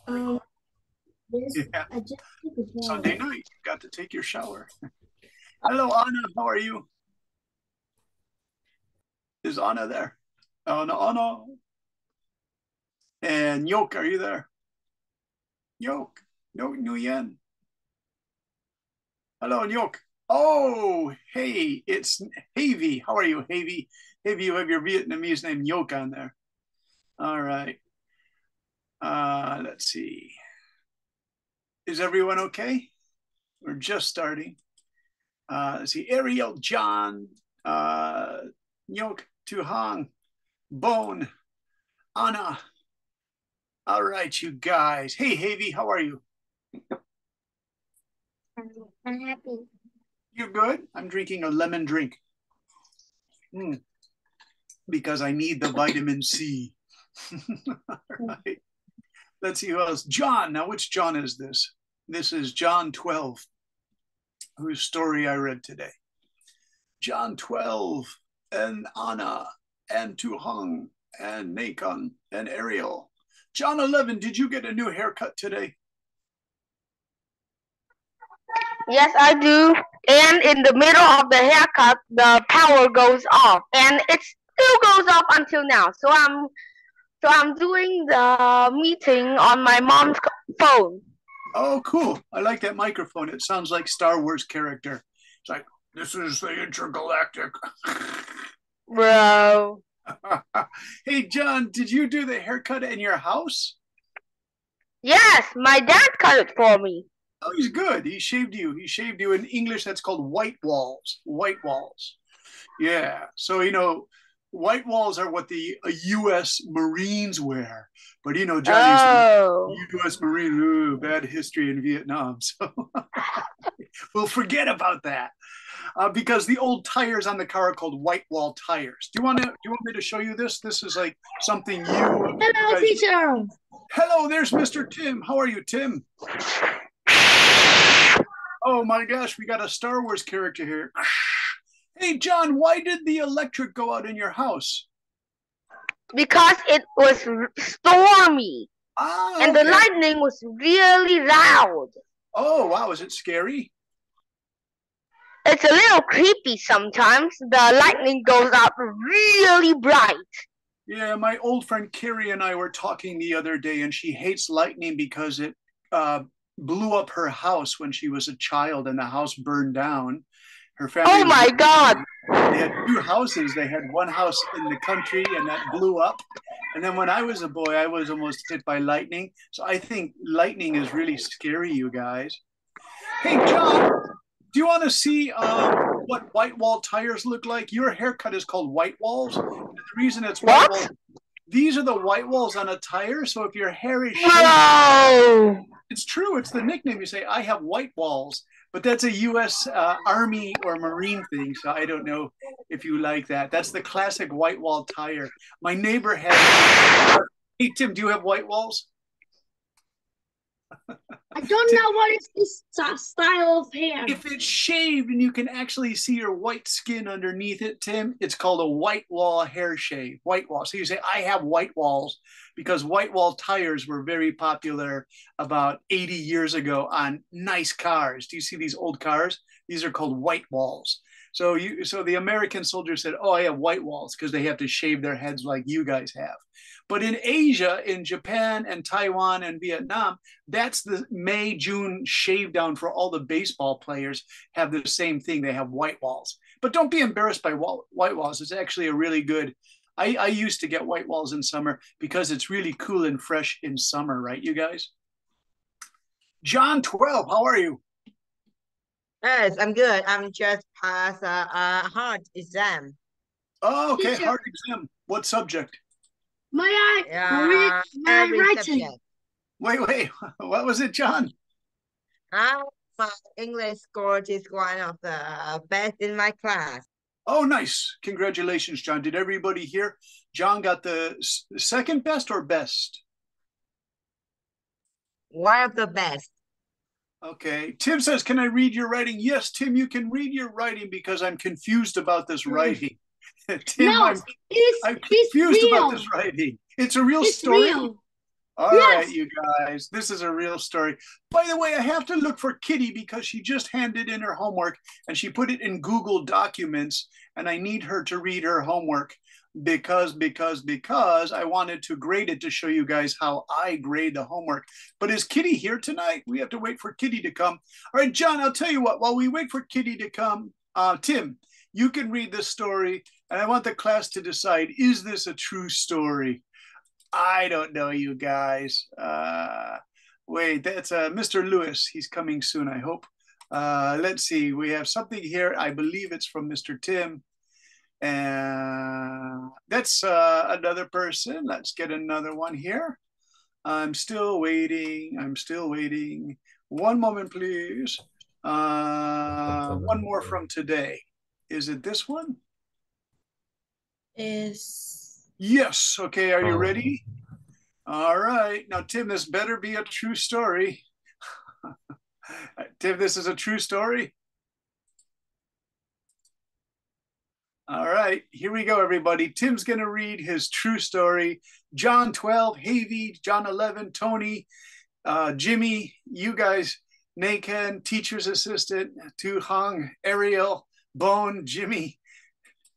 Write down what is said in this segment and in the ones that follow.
Um, yes, Yeah, I just took a Sunday shower. night, got to take your shower. Hello, Anna. How are you? Is Anna there? Anna. And Yoke, are you there? Yoke. No, Nguyen. Hello, Yoke. Oh, hey, it's Havy. How are you, Havy? Havy, you have your Vietnamese name Yoke on there. All right. Let's see. Is everyone okay? We're just starting. Let's see. Ariel, John, uh, Yoke, Tu Hong, Bone, Anna. All right, you guys. Hey, Havy, how are you? I'm happy. You good? I'm drinking a lemon drink because I need the vitamin C. All right. Let's see who else. John. Now, which John is this? This is John 12, whose story I read today. John 12 and Anna and Tu Hong and Nacon and Ariel. John 11, did you get a new haircut today? Yes, I do. And in the middle of the haircut, the power goes off, and it still goes off until now. So I'm doing the meeting on my mom's phone. Oh, cool. I like that microphone. It sounds like Star Wars character. It's like, this is the intergalactic. Bro. Hey, John, did you do the haircut in your house? Yes, my dad cut it for me. Oh, he's good. He shaved you. He shaved you. In English, that's called white walls. White walls. Yeah. So, white walls are what the U.S. Marines wear. But, Johnny's Oh. U.S. Marine, ooh, bad history in Vietnam. So we'll forget about that because the old tires on the car are called white wall tires. Do you want me to show you this? This is like something you Hello, guys. teacher. Hello, there's Mr. Tim. How are you, Tim? Oh my gosh, we got a Star Wars character here. Hey, John, why did the electric go out in your house? Because it was stormy, Ah, and the okay. lightning was really loud. Oh, wow. Is it scary? It's a little creepy sometimes. The lightning goes out really bright. Yeah, my old friend Carrie and I were talking the other day, and she hates lightning because it uh, blew up her house when she was a child, and the house burned down. Her family Oh was my god! they had two houses. They had one house in the country, and that blew up. And then when I was a boy, I was almost hit by lightning. So I think lightning is really scary, you guys. Hey, John, do you want to see what white wall tires look like? Your haircut is called white walls. And the reason it's white walls, What? these are the white walls on a tire. So if your hair is shaved, Bro! it's true. It's the nickname. You say, I have white walls, but that's a U.S. Army or Marine thing. So I don't know if you like that. That's the classic white wall tire. My neighbor has. Hey, Tim, do you have white walls? I don't Tim, know what is this style of hair. if it's shaved and you can actually see your white skin underneath it, Tim, it's called a white wall hair shave. White wall. So you say, I have white walls because white wall tires were very popular about 80 years ago on nice cars. Do you see these old cars? These are called white walls. So the American soldier said, "Oh, I have white walls," because they have to shave their heads like you guys have. But in Asia, in Japan and Taiwan and Vietnam, that's the May, June shave down for all the baseball players have the same thing. They have white walls. But don't be embarrassed by white walls. It's actually a really good. I used to get white walls in summer because it's really cool and fresh in summer, right, you guys? John 12, how are you? Yes, I'm good. I'm just passed a hard exam. Oh, okay, Teacher, hard exam. What subject? read my Every writing? subject. Wait. What was it, John? My English score is one of the best in my class. Oh, nice. Congratulations, John. Did everybody hear? John got the second best or best? One of the best. Okay. Tim says, can I read your writing? Yes, Tim, you can read your writing because I'm confused about this writing. Tim, No, I'm it's confused about real. this writing. It's a real It's story. real. All Yes. right, you guys, this is a real story. By the way, I have to look for Kitty because she just handed in her homework and she put it in Google Documents, and I need her to read her homework because I wanted to grade it to show you guys how I grade the homework. But is Kitty here tonight? We have to wait for Kitty to come. All right, John, I'll tell you what, while we wait for Kitty to come, Tim, you can read this story, and I want the class to decide, is this a true story? I don't know, you guys. Wait, that's Mr. Lewis. He's coming soon, I hope. Let's see. We have something here. I believe it's from Mr. Tim. And that's another person. Let's get another one here. I'm still waiting. I'm still waiting. One moment, please. One more from today. Is it this one? Yes. Okay. Are you ready? All right. Now, Tim, this better be a true story. Tim, this is a true story. All right. Here we go, everybody. Tim's going to read his true story. John 12, Havy, John 11, Tony, Jimmy, you guys, Nakan, teacher's assistant, Tu Hong, Ariel, Bone, Jimmy,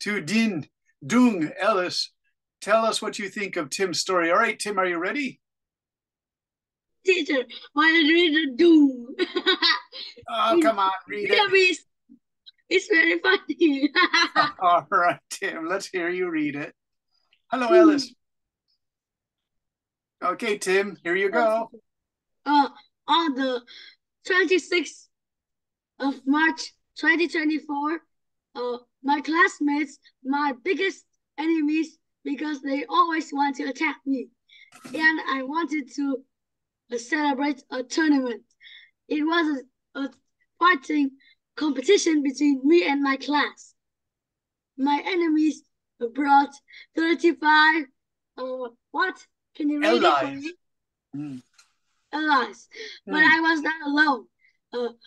Tu Din, Dung, Ellis. Tell us what you think of Tim's story. All right, Tim, are you ready? Teacher, why did you do? Oh, come on, read it. It's very funny. All right, Tim, let's hear you read it. Hello, Ellis. Okay, Tim, here you go. On the 26th of March 2024, my classmates, my biggest enemies, because they always want to attack me, and I wanted to celebrate a tournament. It was a fighting competition between me and my class. My enemies brought 35, what? Can you read it for me? Allies. But I was not alone.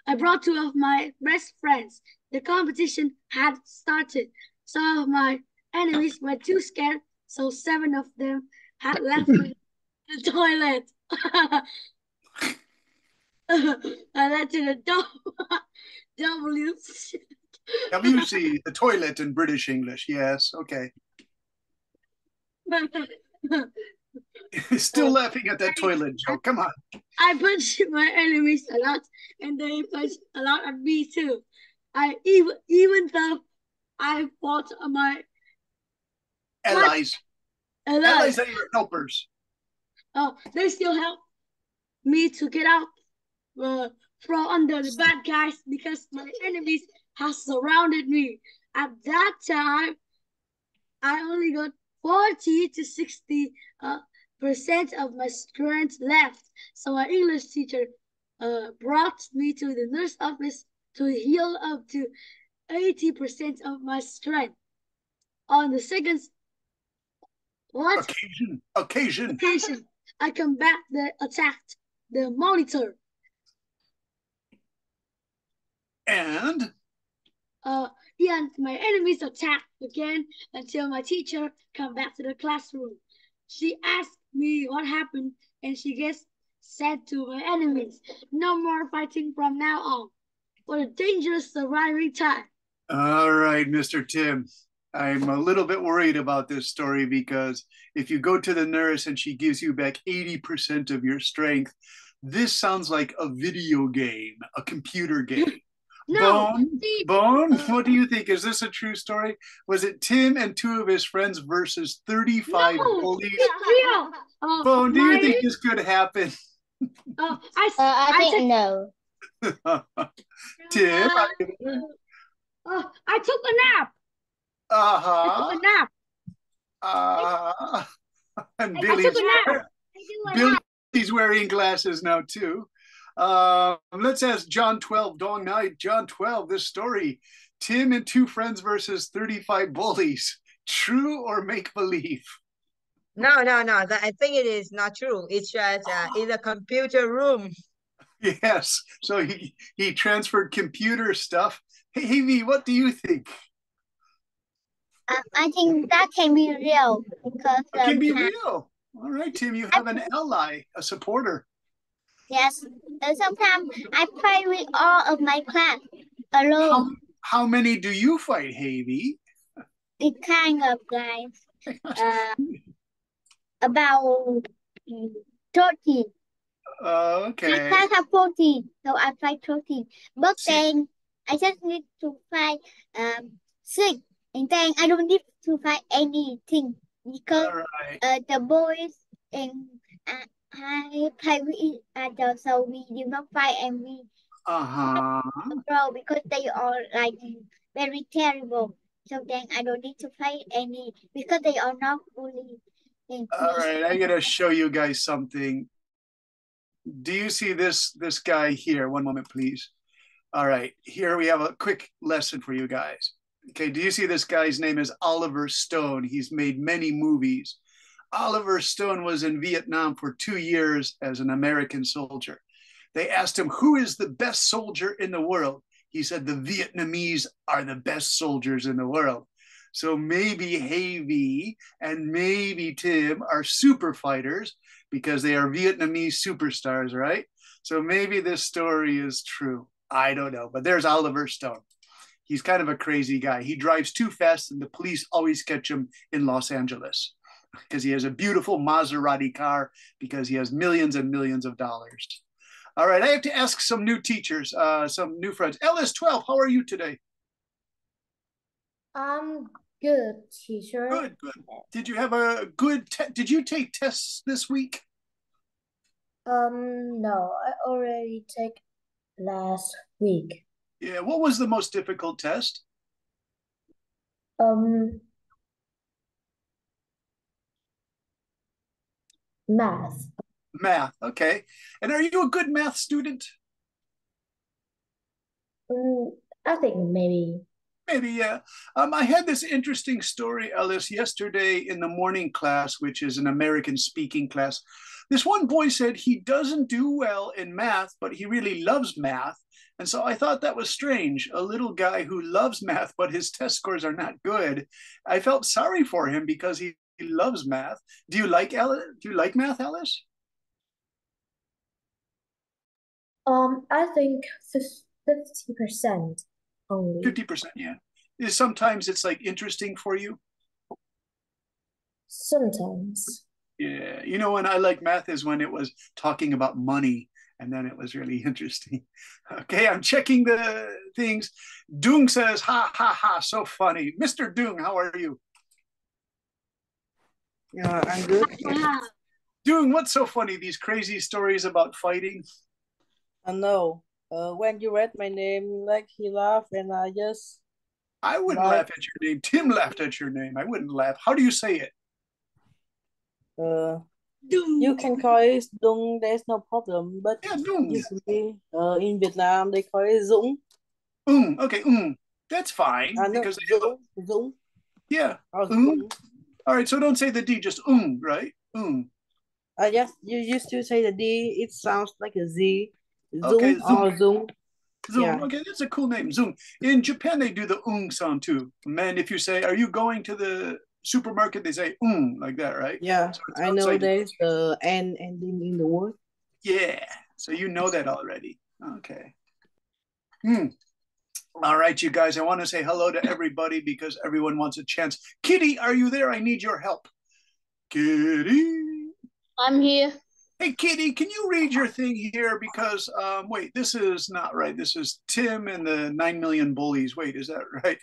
I brought 2 of my best friends. The competition had started. Some of my enemies were too scared, so 7 of them had left the toilet. I left to the WC, the toilet in British English. Yes, okay. Still laughing at that toilet joke. Come on. I punched my enemies a lot, and they punched a lot at me too. Even though I fought my allies. Allies are your helpers. They still help me to get out from under the bad guys because my enemies have surrounded me. At that time, I only got 40 to 60% of my strength left. So my English teacher brought me to the nurse office to heal up to 80% of my strength. On the second occasion, I come back that attacked the monitor. And my enemies attacked again until my teacher come back to the classroom. She asked me what happened, and she said to my enemies, "No more fighting from now on. What a dangerous surviving time." All right, Mr. Tim. I'm a little bit worried about this story because if you go to the nurse and she gives you back 80% of your strength, this sounds like a video game, a computer game. No, Bone, what do you think? Is this a true story? Was it Tim and 2 of his friends versus 35 bullies? It's real. Bone, do you think this could happen? I think no. Tim? I took a nap. I took a nap. And I took a nap. Billy's wearing glasses now too. Let's ask John 12, Dong Night. John 12, this story. Tim and 2 friends versus 35 bullies. True or make-believe? No. I think it is not true. It's just in a computer room. Yes. So he transferred computer stuff. Hey, Havy, what do you think? I think that can be real because it can be real. All right, Tim, you have an ally, a supporter. Yes. Sometimes I play with all of my class alone. How many do you fight, Havy? It kind of like about 30. My Okay. class have 14, so I fight 13. But See- then I just need to fight 6. And then I don't need to fight anything because All right. the boys and I play with each other, so we do not fight and we Uh-huh. grow because they are like very terrible. So then I don't need to fight any because they are not bullying me. All right, I gotta show you guys something. Do you see this guy here? One moment, please. All right, here we have a quick lesson for you guys. Okay, do you see this guy's name is Oliver Stone? He's made many movies. Oliver Stone was in Vietnam for 2 years as an American soldier. They asked him, who is the best soldier in the world? He said, the Vietnamese are the best soldiers in the world. So maybe Havy and maybe Tim are super fighters because they are Vietnamese superstars, right? So maybe this story is true. I don't know, but there's Oliver Stone. He's kind of a crazy guy. He drives too fast and the police always catch him in Los Angeles because he has a beautiful Maserati car because he has millions and millions of dollars. All right, I have to ask some new teachers, some new friends. LS12, how are you today? I'm good, teacher. Good, good. Did you have a good, did you take tests this week? No, I already take last week. Yeah, what was the most difficult test? Math. Math, okay. And are you a good math student? I think maybe. Maybe, yeah. I had this interesting story, Ellis, yesterday in the morning class, which is an American speaking class. This one boy said he doesn't do well in math, but he really loves math. And so I thought that was strange. A little guy who loves math, but his test scores are not good. I felt sorry for him because he loves math. Do you like math, Ellis? I think 50% only. 50%, yeah. Sometimes it's like interesting for you. Sometimes. Yeah, you know when I like math is when it was talking about money, and then it was really interesting. Okay, I'm checking the things. Dung says, ha, ha, ha, so funny. Mr. Dung, how are you? I'm good. Wow. Dung, what's so funny? These crazy stories about fighting? I know. When you read my name, like he laughed, and I wouldn't Like- laugh at your name. Tim laughed at your name. I wouldn't laugh. How do you say it? you can call it Dung. There's no problem. But Yeah, Dung. usually, in Vietnam, they call it Dũng. Okay, that's fine. I know Because Dũng. yeah, Or Dũng. Dũng. All right, so don't say the D, just right? Yes, you used to say the D. It sounds like a Z. Okay, Dũng or Dung. Zoom. Yeah. Okay, that's a cool name. Zoom. In Japan, they do the sound too. Man, if you say, "Are you going to the supermarket?" They say like that, right? Yeah, So it I sounds know like- there's the N ending in the word. Yeah. So you know that already. Okay. All right, you guys. I want to say hello to everybody because everyone wants a chance. Kitty, are you there? I need your help. Kitty. I'm here. Hey, Kitty, can you read your thing here? Because, wait, this is not right. This is Tim and the 9 million bullies. Wait, is that right?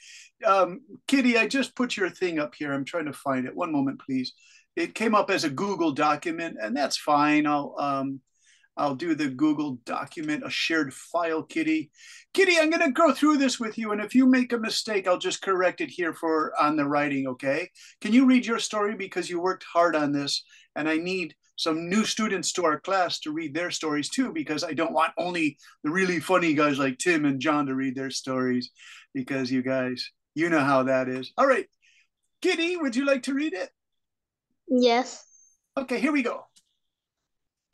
Kitty, I just put your thing up here. I'm trying to find it. One moment, please. It came up as a Google document, and that's fine. I'll do the Google document, a shared file, Kitty. Kitty, I'm going to go through this with you, and if you make a mistake, I'll just correct it here on the writing, okay? Can you read your story because you worked hard on this, and I need some new students to our class to read their stories too, because I don't want only the really funny guys like Tim and John to read their stories, because you guys, you know how that is. All right, Kitty, would you like to read it? Yes. Okay, here we go.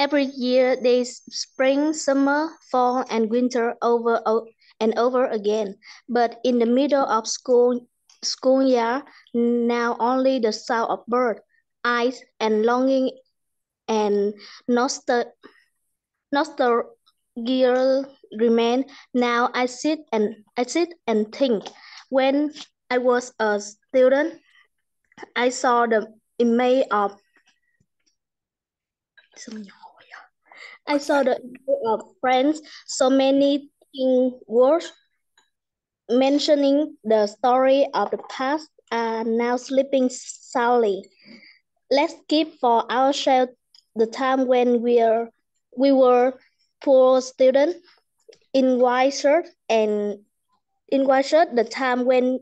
Every year there's spring, summer, fall, and winter over and over again. But in the middle of school year, now only the sound of birds, eyes, and longing and nostalgia remain. Now I sit and think. When I was a student, I saw the image of friends, so many words mentioning the story of the past are now sleeping soundly. Let's keep for ourselves the time when we were poor students in white shirt, the time when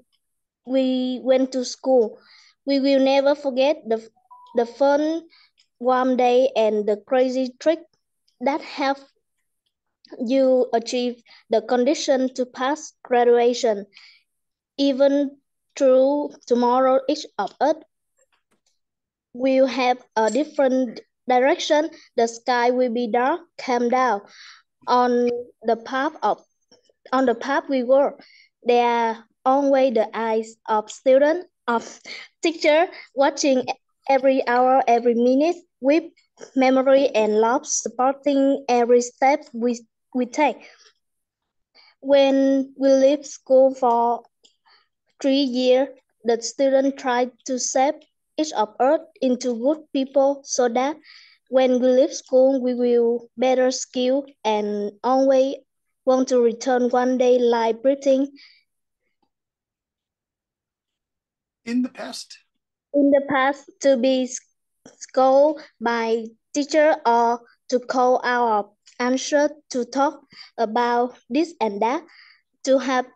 we went to school. We will never forget the fun warm day and the crazy trick that have you achieve the condition to pass graduation. Even through tomorrow, each of us will have a different direction. The sky will be dark, calm down. On the path we were, there are always the eyes of student, of teacher, watching every hour, every minute, with memory and love supporting every step we take. When we leave school for 3 years, the student tried to shape each of us into good people so that when we leave school, we will better skill and always want to return one day like breathing. In the past? In the past, to be scolded by teacher or to call our answer to talk about this and that, to have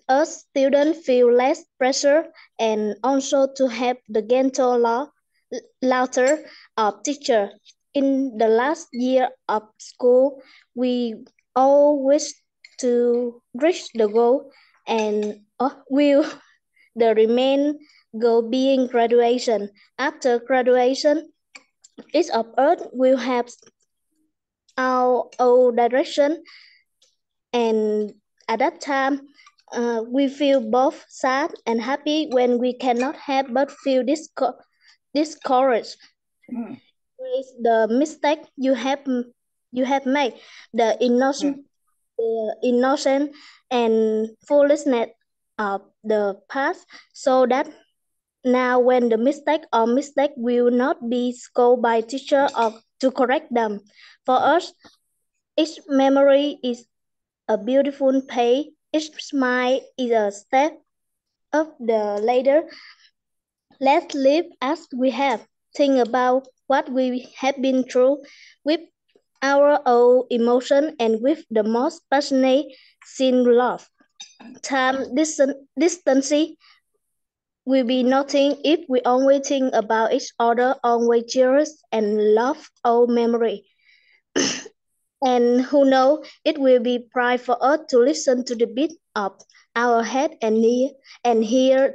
us students feel less pressure and also to have the gentle laughter of teacher. In the last year of school, we all wish to reach the goal and will the remain goal being graduation. After graduation, each of us will have our own direction, and at that time we feel both sad and happy when we cannot have but feel discouraged. Is the mistake you have made, the innocent and foolishness of the past, so that now when the mistake will not be scolded by teacher or to correct them. For us, each memory is a beautiful page. Each smile is a step up the ladder. Let's live as we have. Think about what we have been through with our own emotion and with the most passionate sin love. Time distance will be nothing if we only think about each other, always cherish and love our memory. And who knows, it will be pride for us to listen to the beat of our head and hear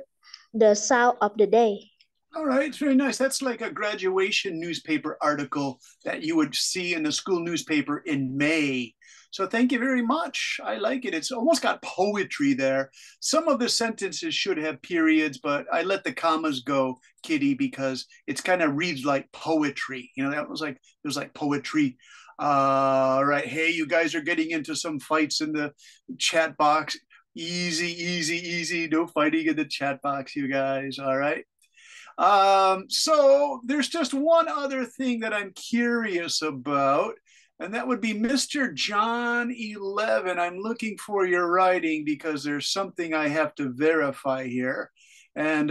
the sound of the day. All right, it's very nice. That's like a graduation newspaper article that you would see in the school newspaper in May. So thank you very much. I like it. It's almost got poetry there. Some of the sentences should have periods, but I let the commas go, Kitty, because it's kind of reads like poetry. You know, that was like, it was like poetry. All right. Hey, you guys are getting into some fights in the chat box. Easy, easy, easy. No fighting in the chat box, you guys. All right. So there's just one other thing that I'm curious about, and that would be Mr. John 11. I'm looking for your writing because there's something I have to verify here. And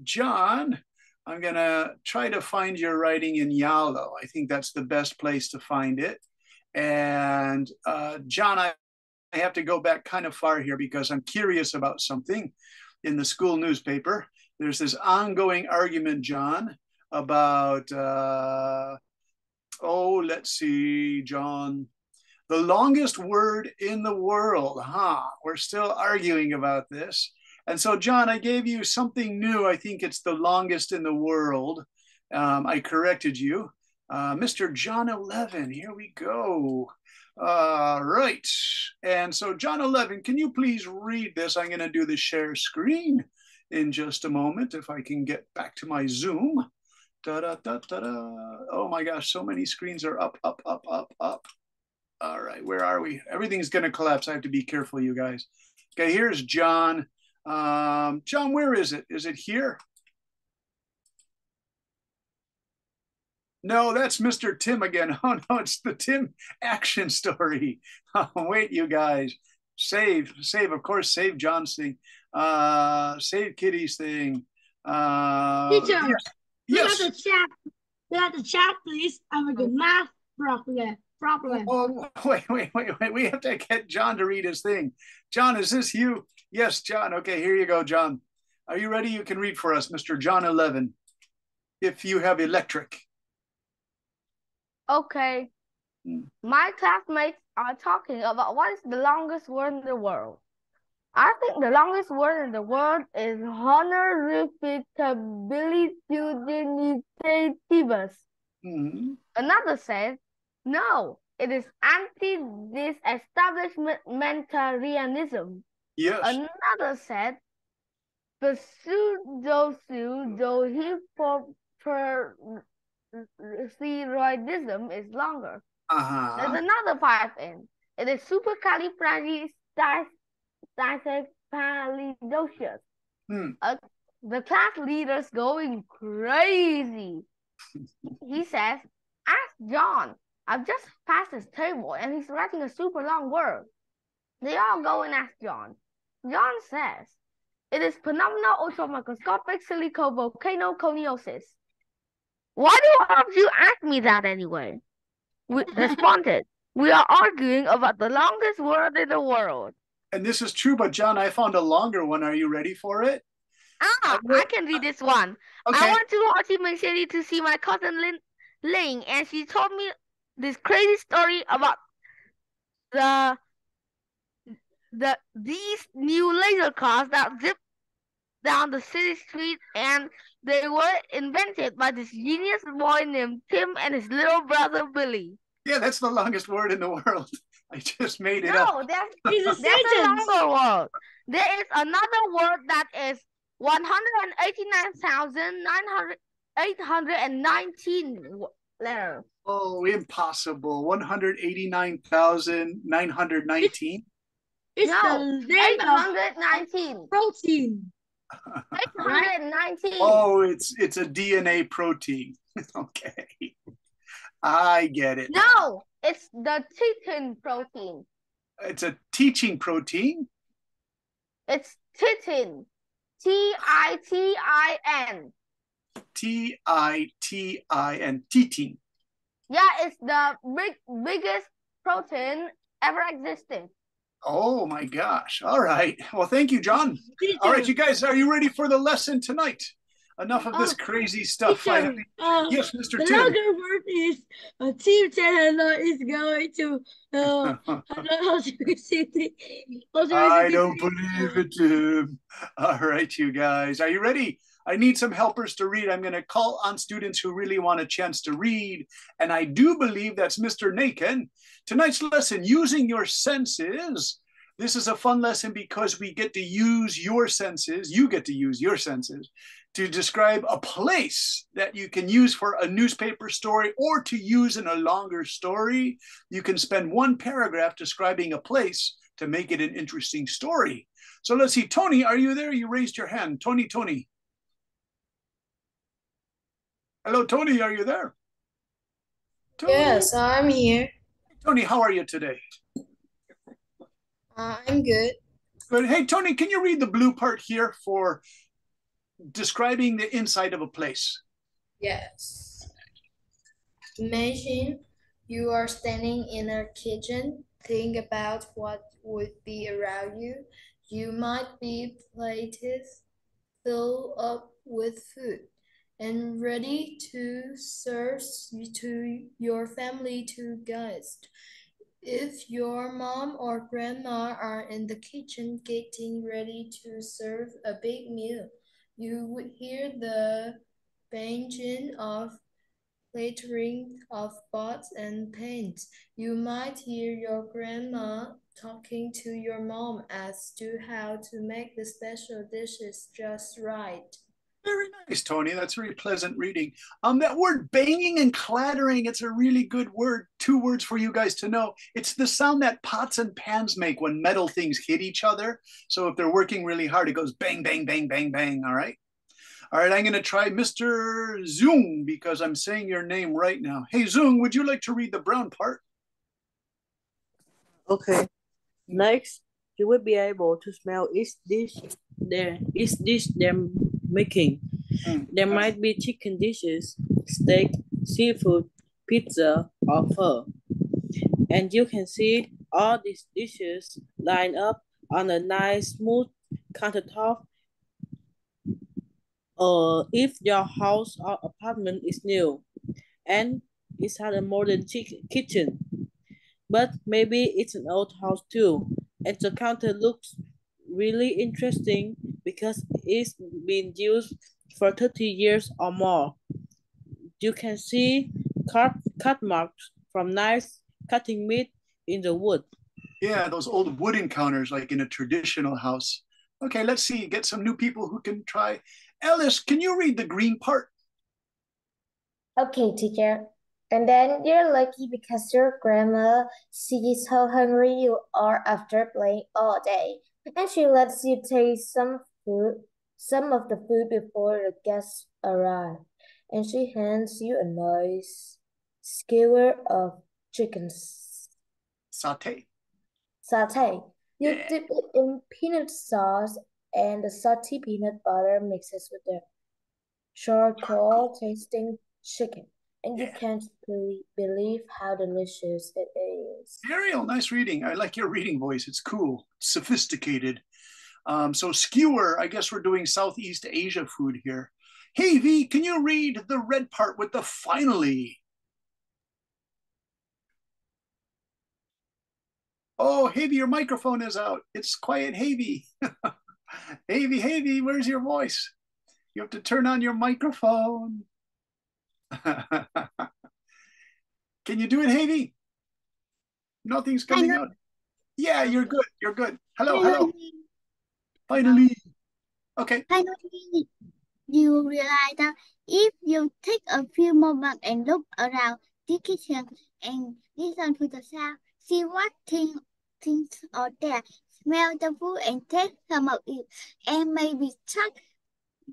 John, I'm going to try to find your writing in Yalo. I think that's the best place to find it. And John, I have to go back kind of far here because I'm curious about something in the school newspaper. There's this ongoing argument, John, about, let's see, John, the longest word in the world, We're still arguing about this. And so, John, I gave you something new. I think it's the longest in the world. I corrected you. Mr. John 11, here we go. Right. And so, John 11, can you please read this? I'm going to do the share screen in just a moment if I can get back to my Zoom. Oh my gosh, so many screens are up, up, up, up, up. All right, where are we? Everything's going to collapse. I have to be careful, you guys. Okay, here's John. John, where is it? Is it here? No, that's Mr. Tim again. Oh no, it's the Tim action story. Oh, wait, you guys. Save, of course, save John's thing. Save Kitty's thing. Teacher, yes. Look at the chat, please. I'm a good math problem. Oh, wait. We have to get John to read his thing. John, is this you? Yes, John. Okay, here you go, John. Are you ready? You can read for us, Mr. John 11, if you have electric. Okay. My classmates are talking about what is the longest word in the world. I think the longest word in the world is honorabilitativus. Another says, no, it is anti-disestablishmentarianism. Yes. Another said, the pseudo-hypothyroidism is longer. There's another 5 in. It is supercalifragilisticexpialidocious. The class leader's going crazy. He says, ask John. I've just passed his table and he's writing a super long word. They all go and ask John. John says, it is phenomenal ultramicroscopic silicovolcanoconiosis. Why do all of you ask me that anyway? We responded, we are arguing about the longest word in the world. And this is true, but John, I found a longer one. Are you ready for it? I can read this one. Okay. I went to Ho Chi Minh City to see my cousin Ling, and she told me this crazy story about these new laser cars that zip down the city street, and they were invented by this genius boy named Tim and his little brother Billy. Yeah, that's the longest word in the world. I just made it up. No, that's a longer word. There is another word that is 189,819 letters. Oh, impossible. 189,919? It's no, the name 819. Protein. 819. Oh, it's a DNA protein. Okay. I get it. No, it's the titin protein. It's a teaching protein? It's titin. Titin. Titin. Titin. Yeah, it's the biggest protein ever existed. Oh my gosh. All right. Well, thank you, John. All right, you guys, are you ready for the lesson tonight? Enough of this crazy stuff. Teacher, yes, Mr. The Tim. longer word is Team Channel is going to I don't believe it, Tim. All right, you guys. Are you ready? I need some helpers to read. I'm going to call on students who really want a chance to read. And I do believe that's Mr. Nakin. Tonight's lesson, using your senses. This is a fun lesson because we get to use your senses. You get to use your senses to describe a place that you can use for a newspaper story or to use in a longer story. You can spend one paragraph describing a place to make it an interesting story. So let's see. Tony, are you there? You raised your hand. Tony. Hello, Tony, are you there? Tony? Yes, I'm here. Tony, how are you today? I'm good. Good. Hey, Tony, can you read the blue part here for describing the inside of a place? Yes. Imagine you are standing in a kitchen. Think about what would be around you. You might be plated filled up with food and ready to serve to your family to guests. If your mom or grandma are in the kitchen getting ready to serve a big meal, you would hear the banging of clattering of pots and pans. You might hear your grandma talking to your mom as to how to make the special dishes just right. Very nice, Tony. That's very pleasant reading. That word banging and clattering, it's a really good word. 2 words for you guys to know. It's the sound that pots and pans make when metal things hit each other. So if they're working really hard, it goes bang, bang, bang, bang, bang. All right. All right, I'm going to try Mr. Zung because I'm saying your name right now. Hey, Zung, would you like to read the brown part? Okay. Next, you will be able to smell each dish they're making. There might be chicken dishes, steak, seafood, pizza, or pho. And you can see all these dishes lined up on a nice smooth countertop. Or if your house or apartment is new and it has a modern kitchen, but maybe it's an old house too, and the counter looks really interesting because it's been used for 30 years or more. You can see cut marks from knives cutting meat in the wood. Yeah, those old wooden counters like in a traditional house. Okay, let's see, get some new people who can try. Alice, can you read the green part? Okay, teacher. And then you're lucky because your grandma sees how hungry you are after playing all day. And she lets you taste some of the food before the guests arrive. And she hands you a nice skewer of chicken Sauté. You Yeah. dip it in peanut sauce and the salty peanut butter mixes with the charcoal tasting chicken. And you can't believe how delicious it is. Ariel, nice reading. I like your reading voice. It's cool, sophisticated. So skewer, I guess we're doing Southeast Asia food here. Hey, V, can you read the red part with the finally? Oh, Havy, your microphone is out. It's quiet, Havy. Havy, where's your voice? You have to turn on your microphone. Can you do it, Havy? Nothing's coming out. Yeah, you're good. You're good. Hello. Finally. Okay. Finally, you realize that if you take a few moments and look around the kitchen and listen to the sound, see what things are there, smell the food and taste some of it, and maybe check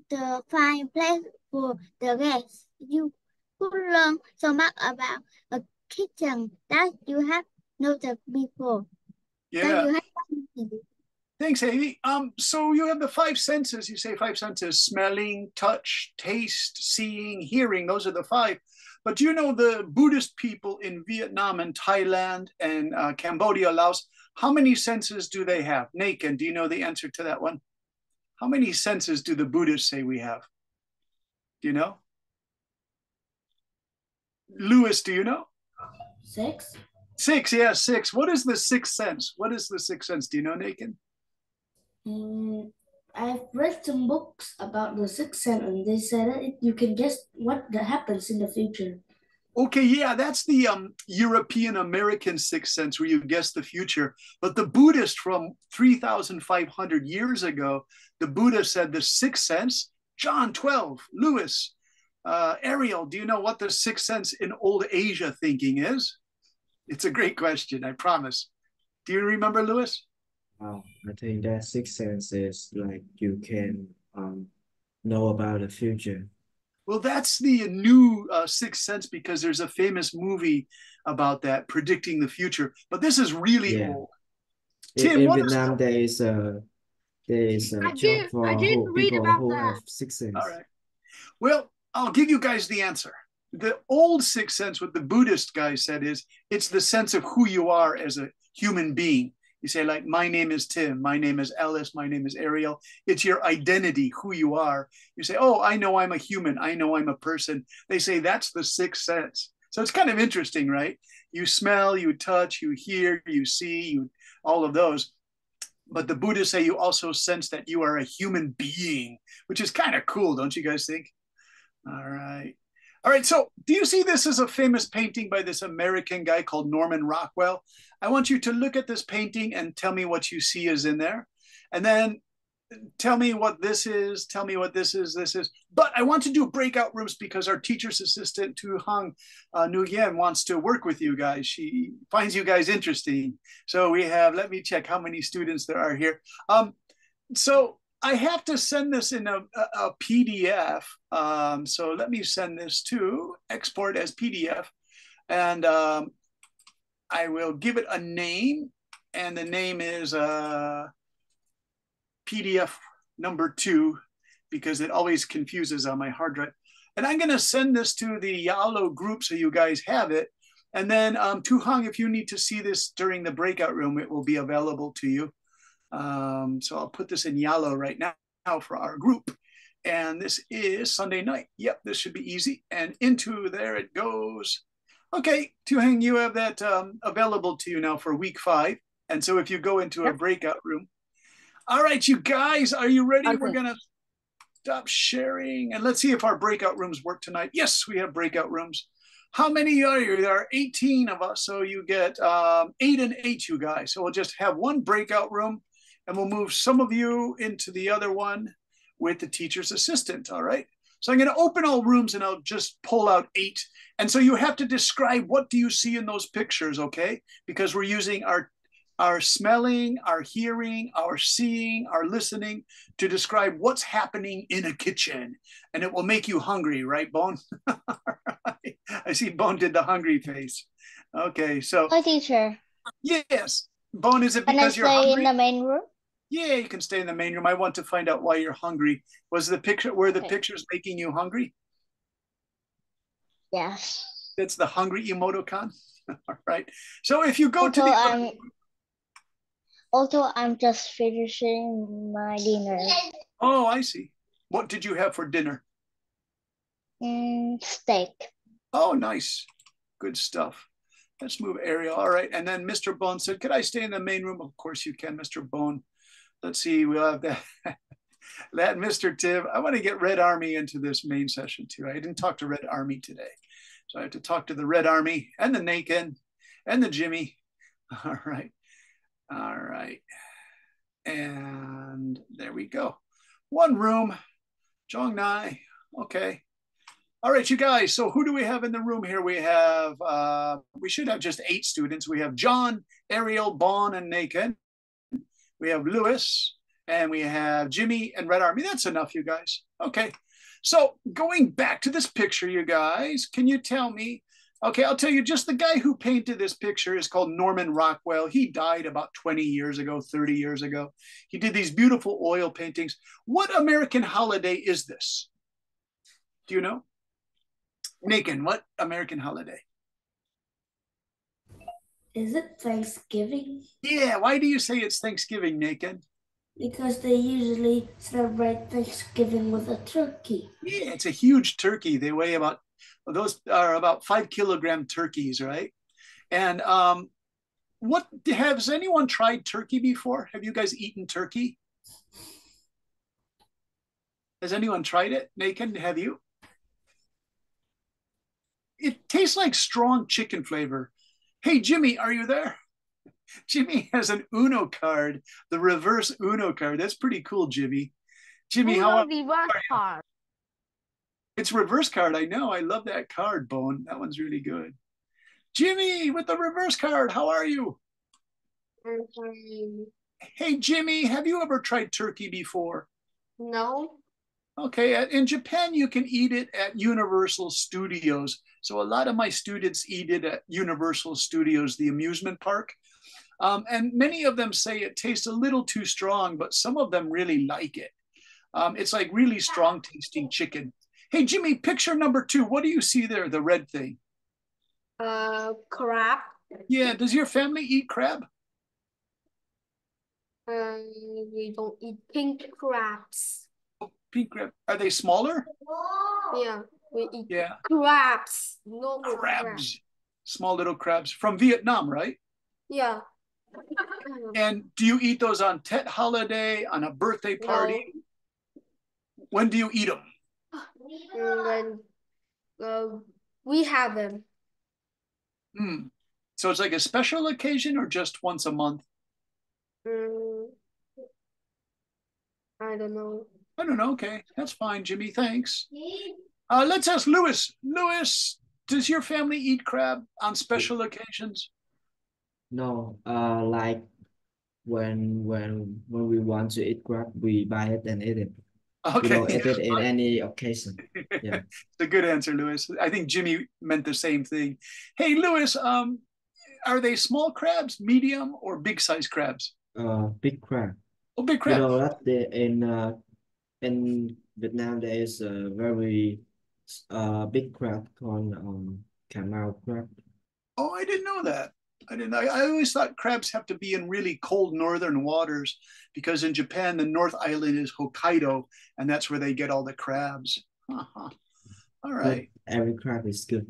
the fireplace for the gas. You could learn so much about a kitchen that you have noticed before. Yeah. Thanks, Amy. So you have the 5 senses. You say 5 senses: smelling, touch, taste, seeing, hearing. Those are the 5. But do you know the Buddhist people in Vietnam and Thailand and Cambodia, Laos, how many senses do they have? Nakin, do you know the answer to that one? How many senses do the Buddhists say we have? Do you know? Lewis, do you know? 6. 6, yeah, 6. What is the 6th sense? What is the 6th sense? Do you know, Nakin? I've read some books about the 6th sense, and they said that you can guess what happens in the future. Okay, yeah, that's the European American 6th sense where you guess the future. But the Buddhist from 3,500 years ago, the Buddha said the 6th sense. John 12, Lewis, Ariel, do you know what the 6th sense in old Asia thinking is? It's a great question, I promise. Do you remember, Lewis? I think that 6th sense is like you can know about the future. Well, that's the new 6th sense because there's a famous movie about that, predicting the future. But this is really old. Tim, in Vietnam, there is a job for people who have 6th sense. All right. Well, I'll give you guys the answer. The old 6th sense, what the Buddhist guy said is, it's the sense of who you are as a human being. You say, like, my name is Tim, my name is Ellis, my name is Ariel. It's your identity, who you are. You say, oh, I know I'm a human. I know I'm a person. They say that's the 6th sense. So it's kind of interesting, right? You smell, you touch, you hear, you see, all of those. But the Buddhists say you also sense that you are a human being, which is kind of cool, don't you guys think? All right. All right, so do you see this as a famous painting by this American guy called Norman Rockwell? I want you to look at this painting and tell me what you see is in there. And then tell me what this is, tell me what this is, But I want to do breakout rooms because our teacher's assistant, Tu Hong Nguyen, wants to work with you guys. She finds you guys interesting. So we have, let me check how many students there are here. So I have to send this in a PDF. So let me send this to export as PDF. And I will give it a name. And the name is PDF number 2, because it always confuses on my hard drive. And I'm going to send this to the Yalo group so you guys have it. And then Tu Hong, if you need to see this during the breakout room, it will be available to you. So I'll put this in Yalo right now for our group. And this is Sunday night. Yep, this should be easy. And into there it goes. Okay, Tu Hong, you have that available to you now for week 5. And so if you go into a breakout room. All right, you guys, are you ready? Okay. We're going to stop sharing. And let's see if our breakout rooms work tonight. Yes, we have breakout rooms. How many are you? There are 18 of us. So you get 8 and 8, you guys. So we'll just have one breakout room. And we'll move some of you into the other one with the teacher's assistant, all right? So I'm going to open all rooms and I'll just pull out 8. And so you have to describe what do you see in those pictures, okay? Because we're using our smelling, our hearing, our seeing, our listening to describe what's happening in a kitchen. And it will make you hungry, right, Bone? Right. I see Bone did the hungry face. Okay, so. Hi, teacher. Yes. Bone, is it Can I because you're stay hungry? in the main room? Yeah, you can stay in the main room. I want to find out why you're hungry. Was the picture, were the pictures making you hungry? Yes. That's the hungry emoticon. All right. So if you go to Also, I'm just finishing my dinner. Oh, I see. What did you have for dinner? Steak. Oh, nice. Good stuff. Let's move Ariel. All right. And then Mr. Bone said, could I stay in the main room? Of course you can, Mr. Bone. Let's see. We'll have that. That Mr. Tiv. I want to get Red Army into this main session too. I didn't talk to Red Army today. So I have to talk to the Red Army and the Nakin and the Jimmy. All right. All right. And there we go. One room. Jong Nai. Okay. All right, you guys. So who do we have in the room here? We have, we should have just 8 students. We have John, Ariel, Bon, and Nakin. We have Lewis, and we have Jimmy and Red Army. That's enough, you guys. Okay. So going back to this picture, you guys, can you tell me? Okay, I'll tell you, just the guy who painted this picture is called Norman Rockwell. He died about 20 years ago, 30 years ago. He did these beautiful oil paintings. What American holiday is this? Do you know? Nakin, what American holiday? Is it Thanksgiving? Yeah, why do you say it's Thanksgiving, Nakin? Because they usually celebrate Thanksgiving with a turkey. Yeah, it's a huge turkey. They weigh about, those are about 5-kilogram turkeys, right? And what, has anyone tried turkey before? Have you guys eaten turkey? Has anyone tried it? Nakin, have you? It tastes like strong chicken flavor. Hey, Jimmy, are you there? Jimmy has an Uno card, the reverse Uno card. That's pretty cool, Jimmy. Jimmy, how are you? Card. It's reverse card. I know. I love that card, Bone. That one's really good. Jimmy with the reverse card. How are you? Hey, Jimmy, have you ever tried turkey before? No. Okay, in Japan, you can eat it at Universal Studios. So a lot of my students eat it at Universal Studios, the amusement park. And many of them say it tastes a little too strong, but some of them really like it. It's like really strong tasting chicken. Hey, Jimmy, picture number 2. What do you see there, the red thing? Crab. Yeah, does your family eat crab? We don't eat pink crabs. Pink crab. Are they smaller? Yeah, we eat Yeah. crabs. Normal Crabs. Small little crabs from Vietnam, right? Yeah. And do you eat those on Tet holiday, on a birthday party? No. When do you eat them? And then we have them. So it's like a special occasion or just once a month? I don't know. I don't know. Okay, that's fine, Jimmy. Thanks. Let's ask Lewis. Lewis, does your family eat crab on special occasions? No, like when we want to eat crab, we buy it and eat it. We don't Okay, eat it in any occasion. Yeah. it's a good answer, Lewis. I think Jimmy meant the same thing. Hey, Lewis, are they small crabs, medium, or big size crabs? Big crab. Oh, big You crab. know that in Vietnam there is a very big crab called Cà crab. Oh, I didn't know that. I didn't. I always thought crabs have to be in really cold northern waters because in Japan the North Island is Hokkaido, and that's where they get all the crabs. Uh-huh. All But right. every crab is good.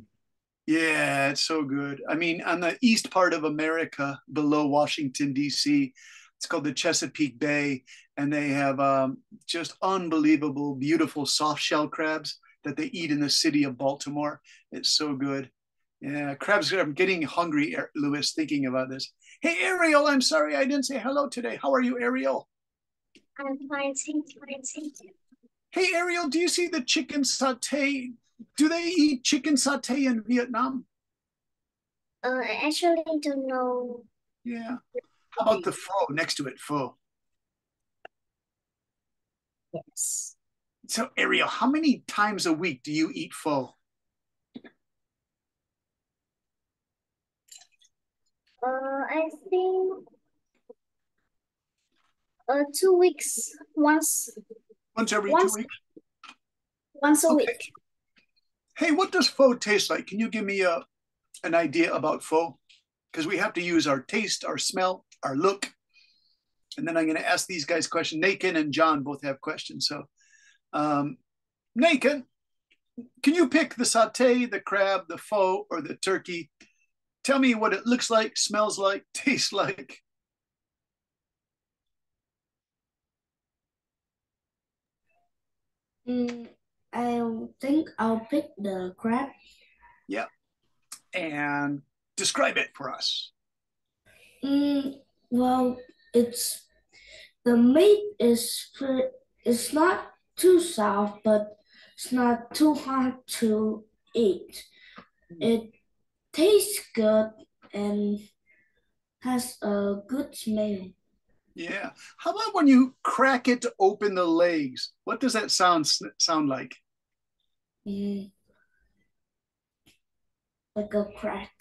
Yeah, it's so good. I mean, on the east part of America, below Washington, D.C., it's called the Chesapeake Bay, and they have just unbelievable, beautiful soft shell crabs that they eat in the city of Baltimore. It's so good. Yeah, crabs. I'm getting hungry, Lewis, thinking about this. Hey, Ariel, I'm sorry I didn't say hello today. How are you, Ariel? I'm fine, thank you. Hey, Ariel, do you see the chicken satay? Do they eat chicken satay in Vietnam? I actually don't know. Yeah. How about the pho next to it? Pho. Yes. So, Ariel, how many times a week do you eat pho? I think 2 weeks. Once Once every once 2 weeks? once a Okay. week. Hey, what does pho taste like? Can you give me an idea about pho? Because we have to use our taste, our smell, our look. And then I'm going to ask these guys questions. Nakin and John both have questions. So, Nakin, can you pick the satay, the crab, the pho, or the turkey? Tell me what it looks like, smells like, tastes like. I think I'll pick the crab. Yeah. And describe it for us. Well, it's the meat is it's not too soft, but it's not too hard to eat. It tastes good and has a good smell. Yeah. How about when you crack it to open the legs? What does that sound like? Mm, like a crack.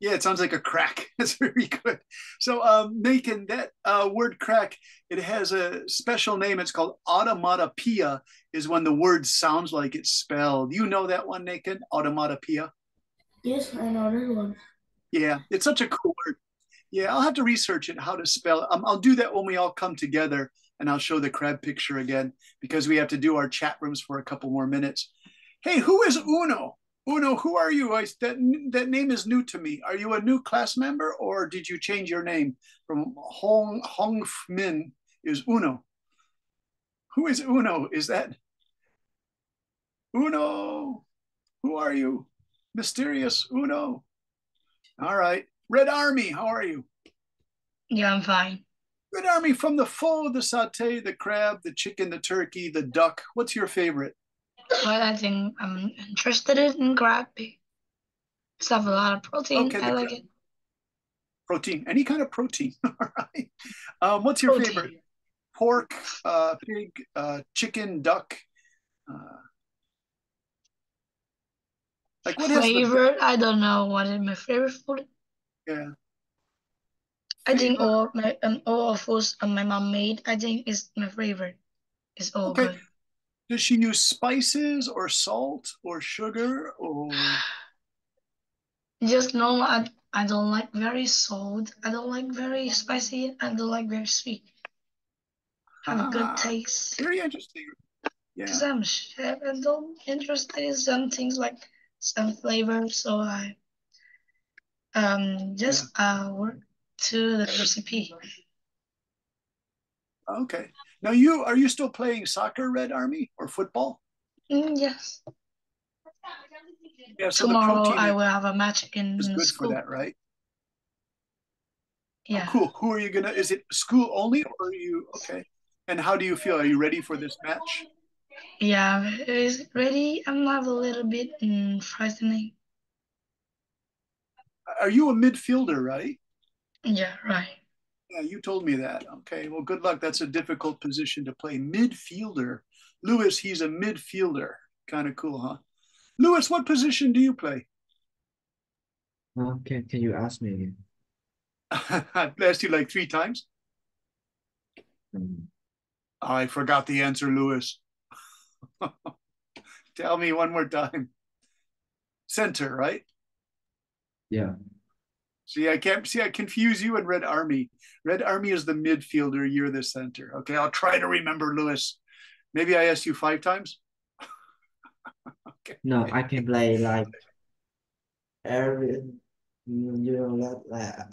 Yeah, it sounds like a crack. That's very good. So, Macon, that word crack, it has a special name. It's called automatopoeia, is when the word sounds like it's spelled. You know that one, Macon? Automatopoeia? Yes, I know that one. Yeah, it's such a cool word. Yeah, I'll have to research it, how to spell it. I'll do that when we all come together and I'll show the crab picture again because we have to do our chat rooms for a couple more minutes. Hey, who is Uno? Uno, who are you? That name is new to me. Are you a new class member or did you change your name from Hong Min is Uno? Who is Uno? Is that Uno? Who are you? Mysterious Uno. All right. Red Army, how are you? Yeah, I'm fine. Red Army, from the pho, the satay, the crab, the chicken, the turkey, the duck. What's your favorite? Well, I think I'm interested in crab. It's have a lot of protein. Okay, I the like crab. it. Protein, any kind of protein. All right. What's your Protein. favorite? Pork, pig, chicken, duck. Like what has the Favorite? I don't know what is my favorite food. yeah? I think Favorite. all foods my mom made. I think is my favorite. It's all Okay. good. Does she use spices or salt or sugar or? Just know I don't like very salt. I don't like very spicy. I don't like very sweet. Have a good taste. Very interesting. Because Yeah. I'm chef and I'm interested in some things like some flavors. So I just work to the recipe. Okay. Now are you still playing soccer, Red Army, or football? Yes. Yeah. So Tomorrow the protein I will have a match in is good school. for that, right? Yeah. Oh, cool. Who are you gonna? Is it school only, or are you okay? And how do you feel? Are you ready for this match? Yeah, is ready. I'm not a little bit frightening. Are you a midfielder, right? Yeah, right. Yeah, you told me that. Okay, well, good luck. That's a difficult position to play. Midfielder. Lewis, he's a midfielder. Kind of cool, huh? Lewis, what position do you play? Can you ask me again? I've asked you like 3 times. I forgot the answer, Lewis. Tell me one more time. Center, right? Yeah. See, I confuse you and Red Army. Red Army is the midfielder. You're the center. Okay, I'll try to remember, Lewis. Maybe I asked you 5 times. Okay. No, I can play like every, like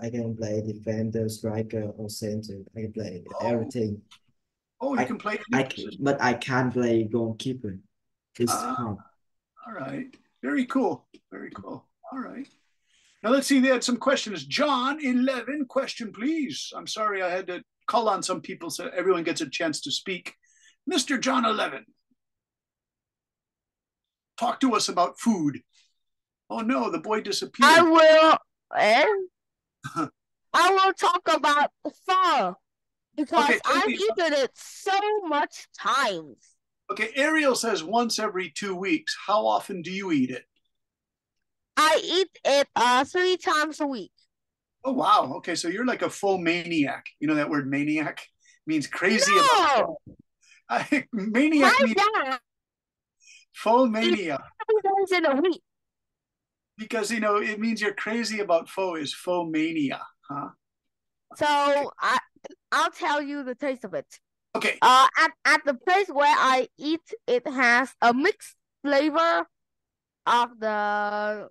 I can play defender, striker, or center. I can play everything. Oh, you can play. But I can't play goalkeeper. It's hard. All right. Very cool. Very cool. All right. Now let's see. They had some questions. John 11, question, please. I'm sorry, I had to call on some people so everyone gets a chance to speak. Mr. John 11, talk to us about food. Oh no, the boy disappeared. I will talk about pho because Okay, I've eaten it so much times. Okay, Ariel says once every 2 weeks. How often do you eat it? I eat it 3 times a week. Oh wow. Okay, so you're like a pho maniac. You know that word maniac means crazy No! about maniac My means dad pho mania. 3 days in a week. Because you know it means you're crazy about pho is pho mania, huh? So I'll tell you the taste of it. Okay. At the place where I eat, it has a mixed flavor of the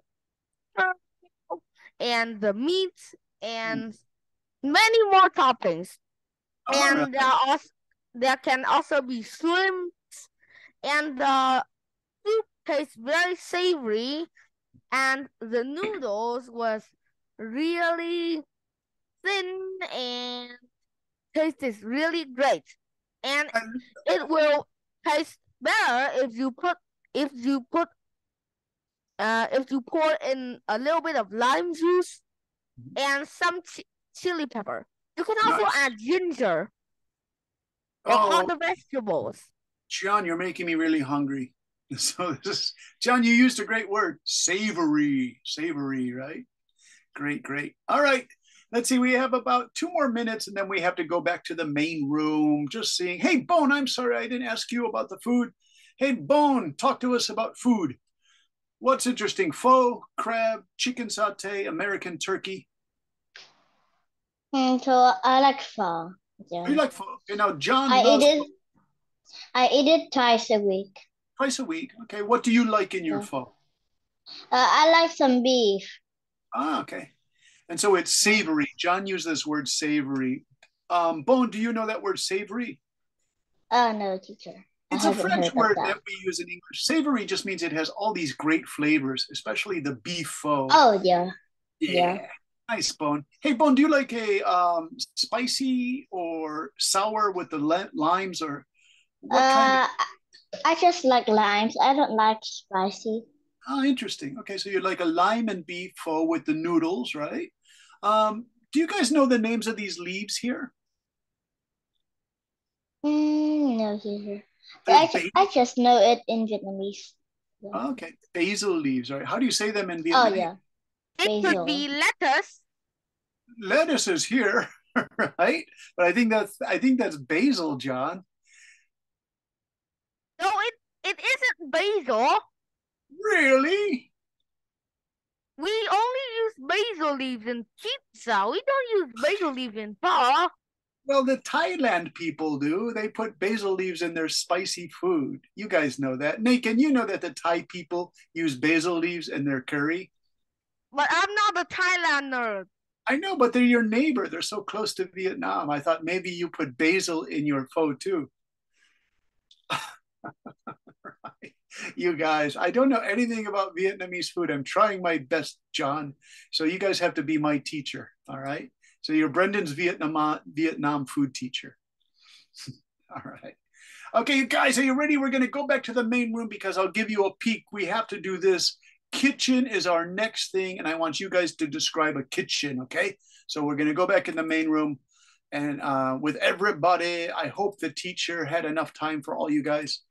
and the meat and many more toppings. And there can also be shrimps, and the soup tastes very savory, and the noodles was really thin and tastes really great. And it will taste better if you pour in a little bit of lime juice and some chili pepper. You can also add ginger and other vegetables. John, you're making me really hungry. So John, you used a great word, savory, right? Great. All right. Let's see, we have about 2 more minutes and then we have to go back to the main room. Just seeing, hey, Bone, I'm sorry, I didn't ask you about the food. Hey, Bone, talk to us about food. What's interesting? Pho, crab, chicken satay, American turkey? So I like pho. Yeah. You like pho? Okay, now John I loves eat it twice a week. Twice a week. Okay, what do you like in your pho? I like some beef. Ah, okay. And so it's savory. John used this word savory. Bone, do you know that word savory? No, teacher. It's a French word that we use in English. Savory just means it has all these great flavors, especially the beef pho. Oh, yeah. Yeah. Nice, Bone. Hey, Bone, do you like a spicy or sour with the limes or what kind of? I just like limes. I don't like spicy. Oh, interesting. Okay, so you like a lime and beef pho with the noodles, right? Do you guys know the names of these leaves here? No, teacher. I just know it in Vietnamese. Yeah. Okay, basil leaves, right? How do you say them in Vietnamese? Oh, yeah. It could be lettuce. Lettuce is here, right? But I think that's basil, John. No, it isn't basil. Really? We only use basil leaves in pizza. We don't use basil leaves in pho. Well, the Thailand people do. They put basil leaves in their spicy food. You guys know that. Nakin, you know that the Thai people use basil leaves in their curry? But I'm not a Thailander. I know, but they're your neighbor. They're so close to Vietnam. I thought maybe you put basil in your pho too. Right. You guys, I don't know anything about Vietnamese food. I'm trying my best, John. So you guys have to be my teacher, all right? So you're Brendan's Vietnam food teacher. All right. Okay, you guys, are you ready? We're going to go back to the main room because I'll give you a peek. We have to do this. Kitchen is our next thing, and I want you guys to describe a kitchen, okay? So we're going to go back in the main room, and with everybody, I hope the teacher had enough time for all you guys.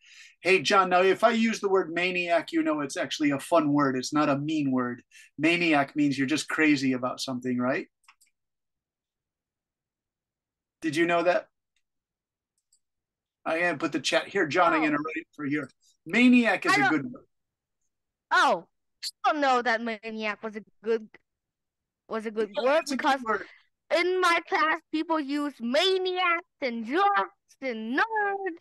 Hey, John, now if I use the word maniac, you know it's actually a fun word. It's not a mean word. Maniac means you're just crazy about something, right? Did you know that? I'm going to put the chat here. John, I'm going to write it for here. Maniac is a good word. Oh, I don't know that maniac was a good word because in my class people use maniacs and jocks and nerds.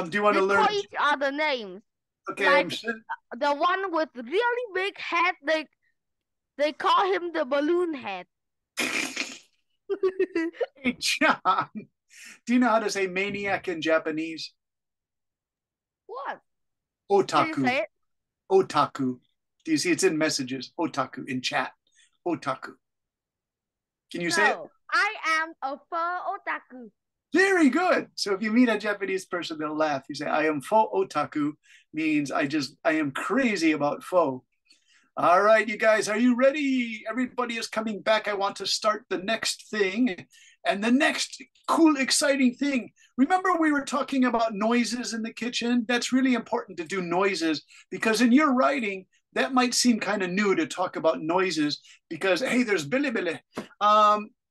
Do you want to learn? They call each other names. Okay, like the one with really big head, they call him the balloon head. Hey, John, do you know how to say maniac in Japanese? What? Otaku. Can you say it? Otaku. Do you see it's in messages? Otaku in chat. Otaku. Can you say it? I am a fur otaku. Very good. So if you meet a Japanese person, they'll laugh. You say, I am faux otaku, means I am crazy about faux. All right, you guys, are you ready? Everybody is coming back. I want to start the next thing. And the next cool, exciting thing. Remember we were talking about noises in the kitchen? That's really important to do noises because in your writing, that might seem kind of new to talk about noises because, hey, there's bilibili.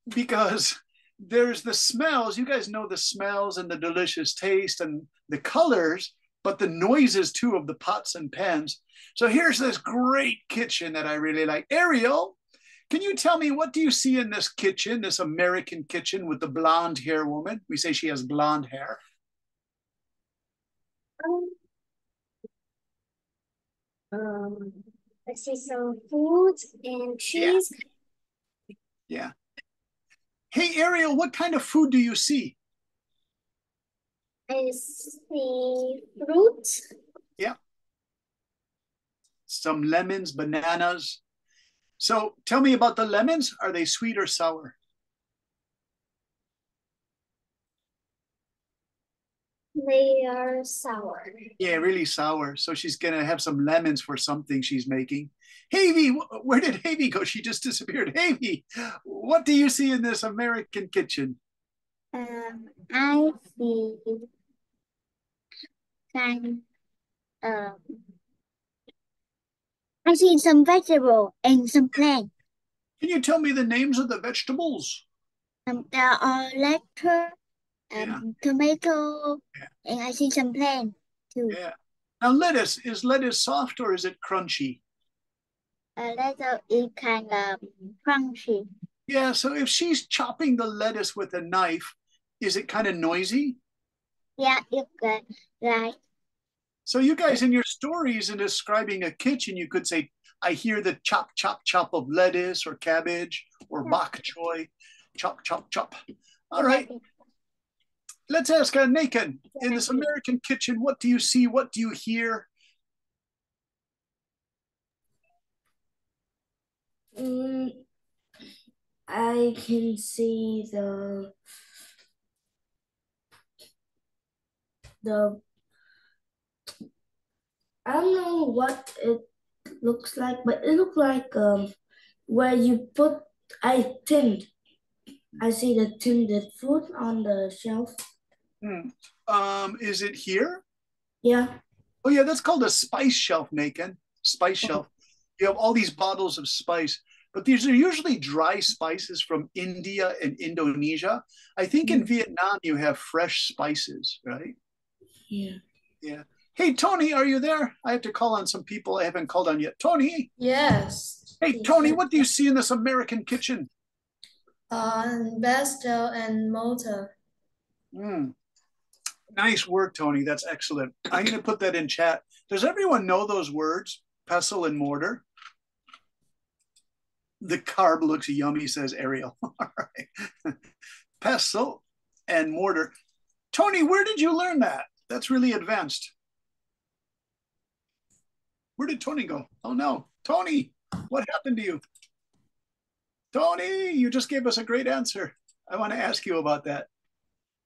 Because there's the smells. You guys know the smells and the delicious taste and the colors, but the noises too of the pots and pans. So here's this great kitchen that I really like. Ariel, can you tell me what do you see in this kitchen, this American kitchen with the blonde hair woman? We say she has blonde hair. I see some food and cheese. Yeah. Hey, Ariel, what kind of food do you see? I see fruit. Yeah. Some lemons, bananas. So tell me about the lemons. Are they sweet or sour? They are sour. Yeah, really sour. So she's going to have some lemons for something she's making. Havy, where did Havy go? She just disappeared. Havy, what do you see in this American kitchen? I see I see some vegetable and some plant. Can you tell me the names of the vegetables? There are lettuce, tomato, and I see some plant too. Yeah. Now lettuce, is lettuce soft or is it crunchy? Lettuce is kind of crunchy. Yeah, so if she's chopping the lettuce with a knife, is it kind of noisy? Yeah, it's good. Right. So you guys in your stories in describing a kitchen, you could say, I hear the chop, chop, chop of lettuce or cabbage or bok choy, chop, chop, chop. All right. Let's ask Nathan, in this American kitchen, what do you see? What do you hear? I can see I don't know what it looks like, but it looks like where you put, I see the tinned food on the shelf. Is it here? Yeah. Oh yeah, that's called a spice shelf, Nathan. Spice shelf. You have all these bottles of spice, but these are usually dry spices from India and Indonesia. I think in Vietnam you have fresh spices, right? Yeah. Yeah. Hey, Tony, are you there? I have to call on some people I haven't called on yet. Tony? Yes. Hey, Tony, what do you see in this American kitchen? Pestle and mortar. Nice work, Tony. That's excellent. I'm going to put that in chat. Does everyone know those words, pestle and mortar? The carb looks yummy, says Ariel. All right. Pestle and mortar. Tony, where did you learn that? That's really advanced. Where did Tony go? Oh, no. Tony, what happened to you? Tony, you just gave us a great answer. I want to ask you about that.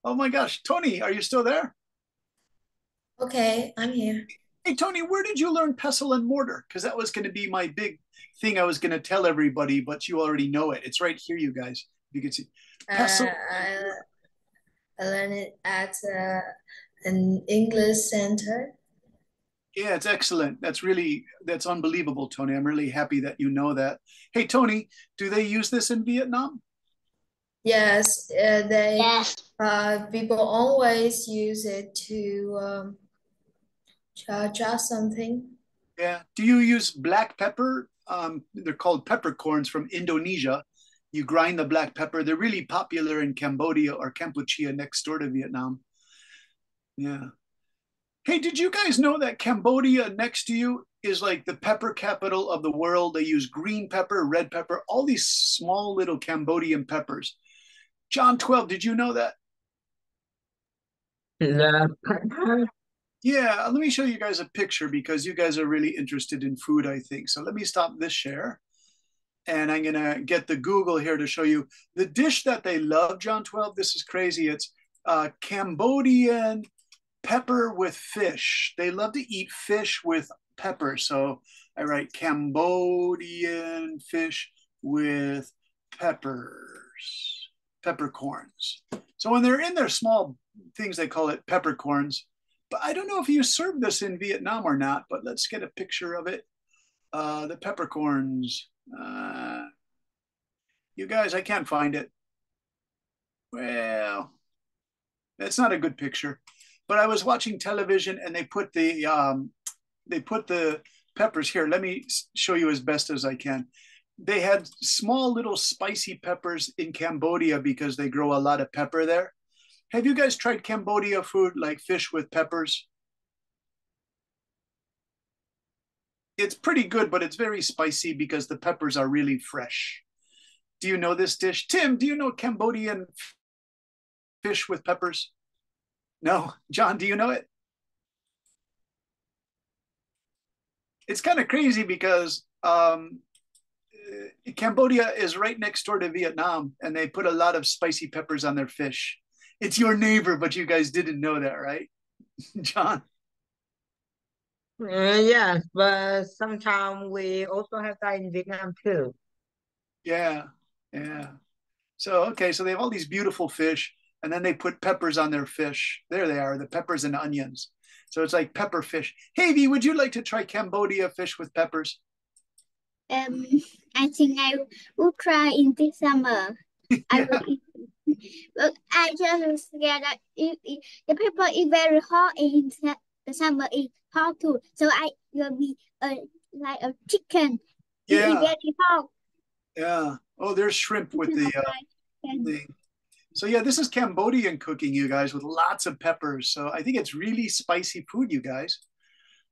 Oh my gosh. Tony, are you still there? Okay, I'm here. Hey, Tony, where did you learn pestle and mortar? Because that was going to be my big thing I was going to tell everybody, but you already know it. It's right here, you guys. You can see. Pestle. I learned it at an English center. Yeah, it's excellent. That's unbelievable, Tony. I'm really happy that you know that. Hey, Tony, do they use this in Vietnam? Yes, people always use it to chop something. Yeah. Do you use black pepper? They're called peppercorns from Indonesia. You grind the black pepper. They're really popular in Cambodia or Kampuchea next door to Vietnam. Yeah. Hey, did you guys know that Cambodia next to you is like the pepper capital of the world? They use green pepper, red pepper, all these small little Cambodian peppers. John 12, did you know that? Yeah, let me show you guys a picture because you guys are really interested in food, I think. So let me stop this share. And I'm going to get the Google here to show you the dish that they love, John 12. This is crazy. It's Cambodian pepper with fish. They love to eat fish with pepper. So I write Cambodian fish with peppers, peppercorns. So when they're in their small things, they call it peppercorns. But I don't know if you serve this in Vietnam or not, but let's get a picture of it. The peppercorns. You guys, I can't find it. Well, that's not a good picture. But I was watching television and they put the peppers here. Let me show you as best as I can. They had small little spicy peppers in Cambodia because they grow a lot of pepper there. Have you guys tried Cambodia food like fish with peppers? It's pretty good, but it's very spicy because the peppers are really fresh. Do you know this dish? Tim, do you know Cambodian fish with peppers? No? John, do you know it? It's kind of crazy because Cambodia is right next door to Vietnam, and they put a lot of spicy peppers on their fish. It's your neighbor, but you guys didn't know that, right? John? Yes, but sometimes we also have that in Vietnam too. Yeah, yeah. So, okay, so they have all these beautiful fish, and then they put peppers on their fish. There they are, the peppers and onions. So it's like pepper fish. Havy, would you like to try Cambodia fish with peppers? I think I will try in this summer. I will eat. But I just scared that the pepper is very hot and the summer is hot too. So I will be like a chicken. It is Yeah, very hot. yeah. Oh, there's shrimp with the thing. So yeah, this is Cambodian cooking, you guys, with lots of peppers. So I think it's really spicy food, you guys.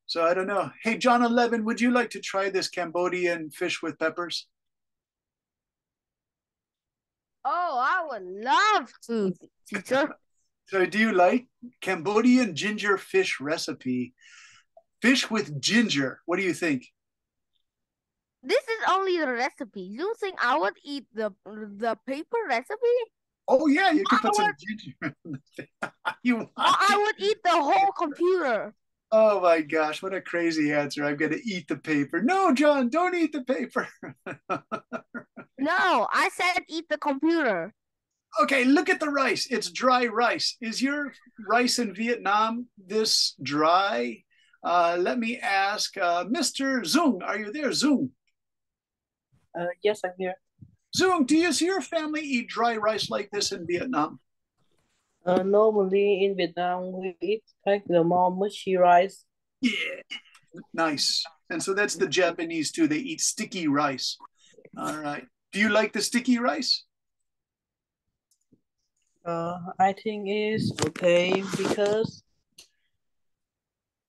So I don't know. Hey, John 11, would you like to try this Cambodian fish with peppers? Oh, I would love to, teacher. So do you like Cambodian ginger fish recipe? Fish with ginger. What do you think? This is only the recipe. You think I would eat the paper recipe? Oh yeah, you can I put some would, ginger in the You or I want would eat the whole computer. Oh my gosh, what a crazy answer. I'm gonna eat the paper. No, John, don't eat the paper. No, I said eat the computer. Okay, look at the rice. It's dry rice. Is your rice in Vietnam this dry? Let me ask Mr. Zung. Are you there, Zung? Yes, I'm here. Zung, do your family eat dry rice like this in Vietnam? Normally in Vietnam, we eat like the more mushy rice. Yeah, nice. And so that's the Japanese too. They eat sticky rice. All right. Do you like the sticky rice? I think it's okay because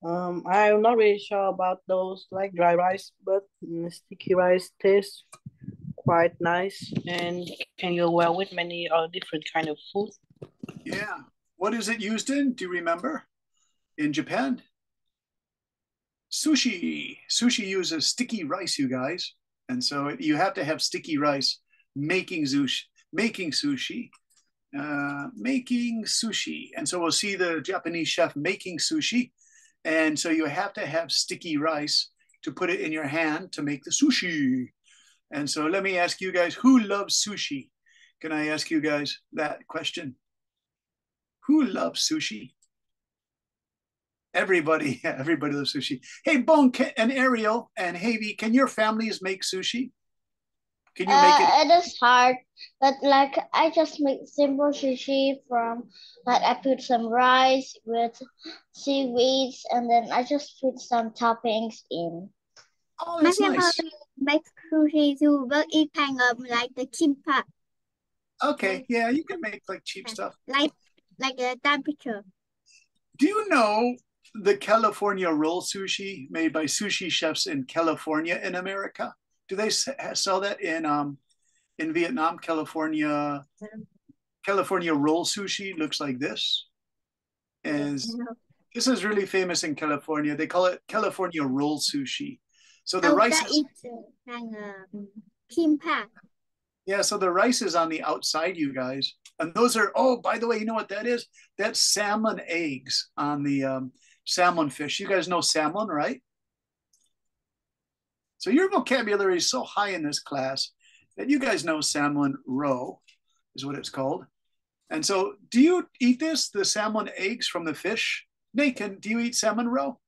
I'm not really sure about those like dry rice, but sticky rice tastes quite nice and can go well with many different kind of food. Yeah. What is it used in? Do you remember? In Japan? Sushi. Sushi uses sticky rice, you guys. And so you have to have sticky rice making sushi. making sushi. And so we'll see the Japanese chef making sushi. And so you have to have sticky rice to put it in your hand to make the sushi. And so let me ask you guys, who loves sushi? Can I ask you guys that question? Who loves sushi? Everybody, everybody loves sushi. Hey, Bone and Ariel and Havy, can your families make sushi? Can you make it? It is hard, but like I just make simple sushi from like I put some rice with seaweeds and then I just put some toppings in. Oh, My that's family nice. makes sushi too, but it kind of like the kimbap, Okay, yeah, you can make like cheap stuff. like the temperature. Do you know the California roll sushi made by sushi chefs in California in America? Do they sell that in Vietnam? California roll sushi looks like this. And this is really famous in California. They call it California roll sushi. So the rice that is, is kind of kimbap. yeah, so the rice is on the outside, you guys. And those are, oh, by the way, you know what that is? That's salmon eggs on the salmon fish. You guys know salmon, right? So your vocabulary is so high in this class that you guys know salmon roe is what it's called. And so do you eat this, the salmon eggs from the fish? Nathan, do you eat salmon roe?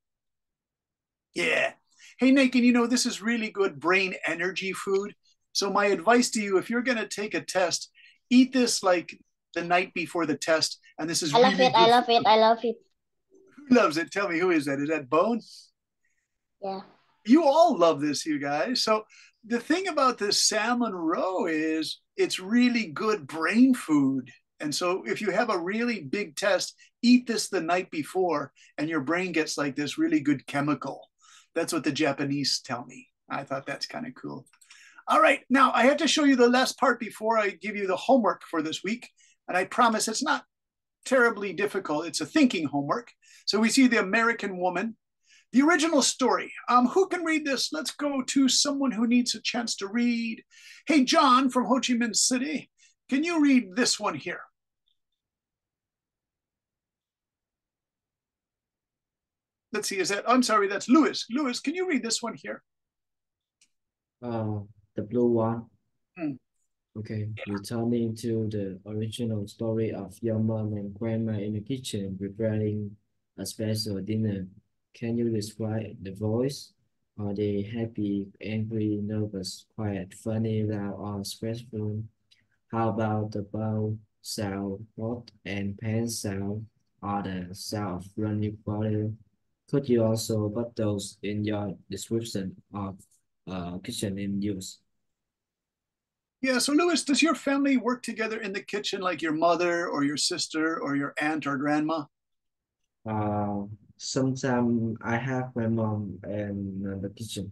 Yeah. Hey, Nathan, you know, this is really good brain energy food. So my advice to you, if you're going to take a test, eat this like the night before the test. And this is I love really it, I good. love it, I love it. Who loves it? Tell me, who is that? Is that Bone? Yeah. You all love this, you guys. So the thing about this salmon roe is it's really good brain food. And so if you have a really big test, eat this the night before and your brain gets like this really good chemical. That's what the Japanese tell me. I thought that's kind of cool. All right, now I have to show you the last part before I give you the homework for this week. And I promise it's not terribly difficult. It's a thinking homework. So we see the American woman. The original story. Who can read this? Let's go to someone who needs a chance to read. Hey, John from Ho Chi Minh City, can you read this one here? Let's see, is that, I'm sorry, that's Lewis. Lewis, can you read this one here? The blue one. Okay, returning to the original story of your mom and grandma in the kitchen preparing a special dinner. Can you describe the voice? Are they happy, angry, nervous, quiet, funny, loud, or stressful? How about the bowl sound, pot and pan sound, or the sound of running water? Could you also put those in your description of kitchen in use? Yeah, so Lewis, does your family work together in the kitchen like your mother or your sister or your aunt or grandma? Sometimes I have my mom in the kitchen.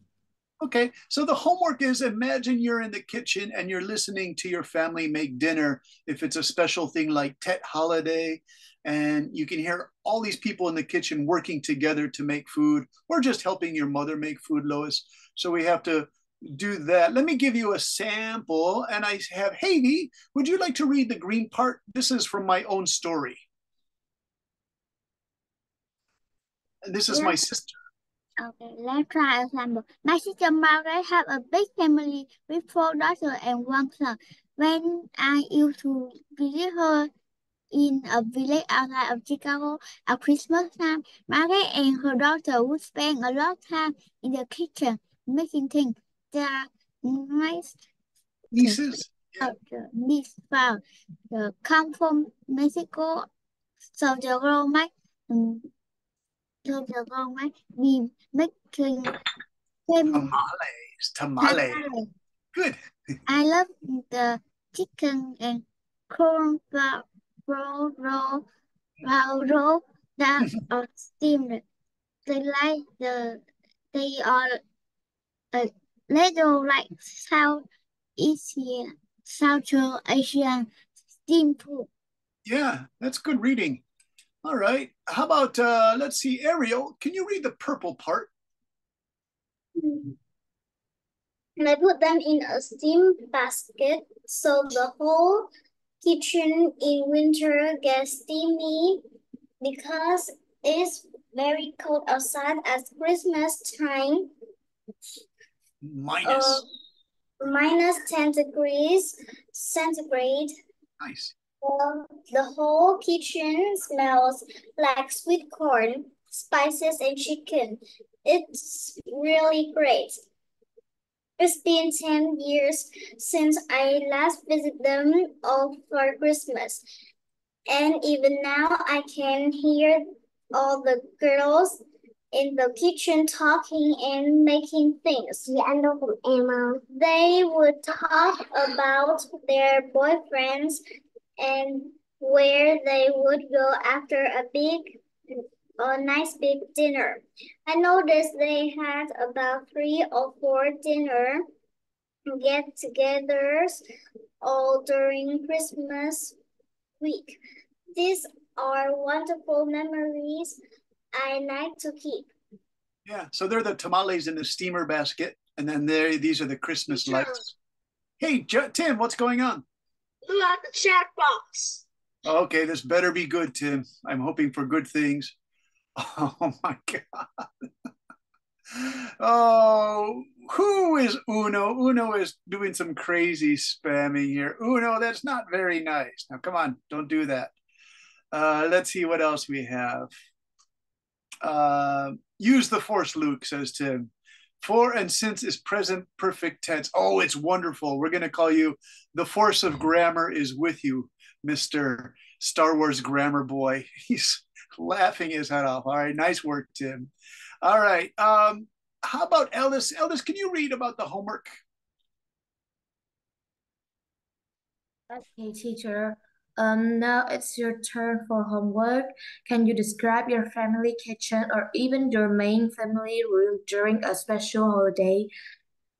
Okay, so the homework is imagine you're in the kitchen and you're listening to your family make dinner if it's a special thing like Tet holiday, and you can hear all these people in the kitchen working together to make food or just helping your mother make food, Lois. So we have to do that. Let me give you a sample, and I have Havy. Would you like to read the green part? This is from my own story. And this is my sister. Okay, let's try example. My sister Margaret have a big family with 4 daughters and 1 son. When I used to visit her in a village outside of Chicago at Christmas time, Margaret and her daughter would spend a lot of time in the kitchen making things. The nice nieces found come from Mexico, so the girl might be making tamales. Good. I love the chicken and corn roll that are steamed. They are a little like South Asian steamed food. Yeah, that's good reading. All right. How about, let's see, Ariel, can you read the purple part? And I put them in a steam basket so the whole kitchen in winter gets steamy because it's very cold outside at Christmas time. Minus. Minus 10 degrees centigrade. Nice. The whole kitchen smells like sweet corn, spices, and chicken. It's really great. It's been 10 years since I last visited them all for Christmas. And even now I can hear all the girls in the kitchen talking and making things. They would talk about their boyfriends and where they would go after a nice big dinner. I noticed they had about 3 or 4 dinner get-togethers all during Christmas week. These are wonderful memories I like to keep. Yeah, so they're the tamales in the steamer basket, and then these are the Christmas lights. Hey, Tim, what's going on? Look at the chat box. Okay, this better be good, Tim. I'm hoping for good things. Oh my God. Oh, who is Uno? Uno is doing some crazy spamming here. Uno, that's not very nice. Now, come on, don't do that. Let's see what else we have. Use the force, Luke, says Tim. For and since is present perfect tense. Oh, it's wonderful. We're going to call you the force of grammar is with you, Mr. Star Wars grammar boy. He's laughing his head off. All right, nice work, Tim. All right. How about Ellis? Ellis, can you read about the homework? Okay, teacher. Now it's your turn for homework. Can you describe your family kitchen or even your main family room during a special holiday,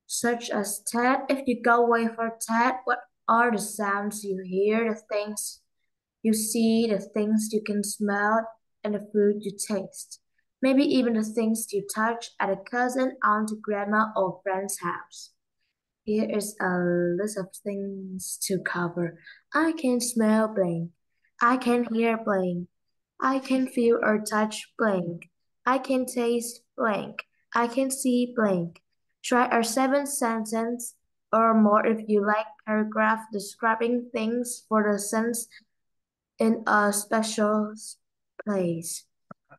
such as Tet? If you go away for Tet, what are the sounds you hear, the things you see, the things you can smell, and the food you taste? Maybe even the things you touch at a cousin, aunt, grandma, or friend's house. Here is a list of things to cover. I can smell blank. I can hear blank. I can feel or touch blank. I can taste blank. I can see blank. Try a 7-sentence or more if you like paragraph describing things for the sense in a special place.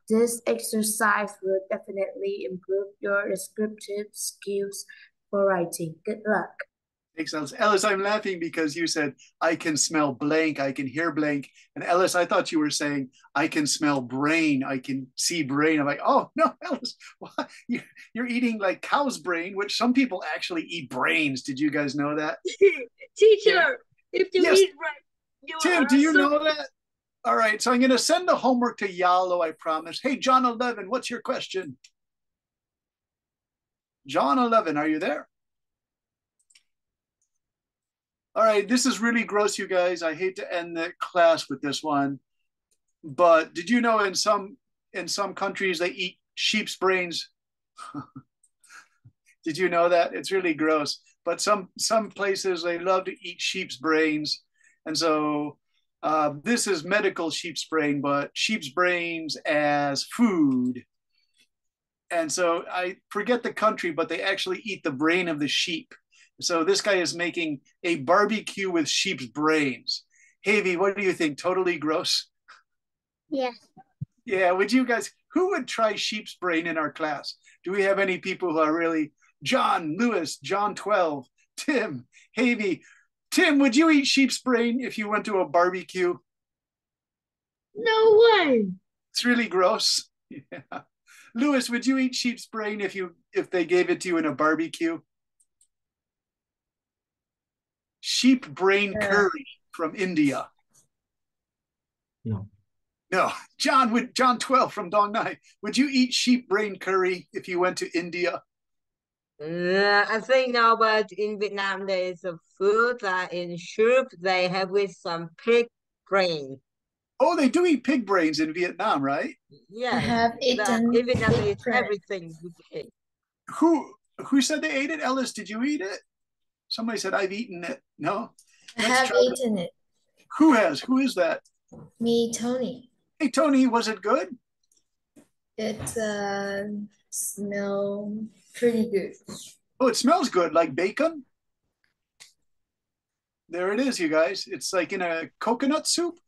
This exercise will definitely improve your descriptive skills for writing. Good luck. Thanks, Ellis. Ellis, I'm laughing because you said, I can smell blank, I can hear blank. And Ellis, I thought you were saying, I can smell brain, I can see brain. I'm like, oh, no, Ellis, what? You're eating like cow's brain, which some people actually eat brains. Did you guys know that? Teacher, if you Yes. eat right, you Tim, are do you so know that? All right, so I'm going to send the homework to Yalo, I promise. Hey, John 11, what's your question? John 11, are you there? All right, this is really gross, you guys. I hate to end the class with this one, but did you know in some countries they eat sheep's brains? Did you know that? It's really gross. But some places they love to eat sheep's brains, and so this is medical sheep's brain, but sheep's brains as food. And so I forget the country, but they actually eat the brain of the sheep. So this guy is making a barbecue with sheep's brains. Havy, what do you think? Totally gross? Yes. Yeah, would you guys, who would try sheep's brain in our class? Do we have any people who are really, John, Lewis, John 12, Tim, Havy? Tim, would you eat sheep's brain if you went to a barbecue? no way. It's really gross. Yeah. Lewis, would you eat sheep's brain if they gave it to you in a barbecue? Sheep brain curry from India. No. No. John 12 from Dong Nai. Would you eat sheep brain curry if you went to India? I think no, but in Vietnam there is a food that in soup they have with some pig brain. Oh, they do eat pig brains in Vietnam, right? Yes. I have eaten in Vietnam they eat pig brain. everything with pig. Who said they ate it? Ellis, did you eat it? Somebody said I've eaten it. No? I have eaten it. Who has? Who is that? Me, Tony. Hey, Tony, was it good? It smell pretty good. Oh, it smells good, like bacon. There it is, you guys. It's like in a coconut soup.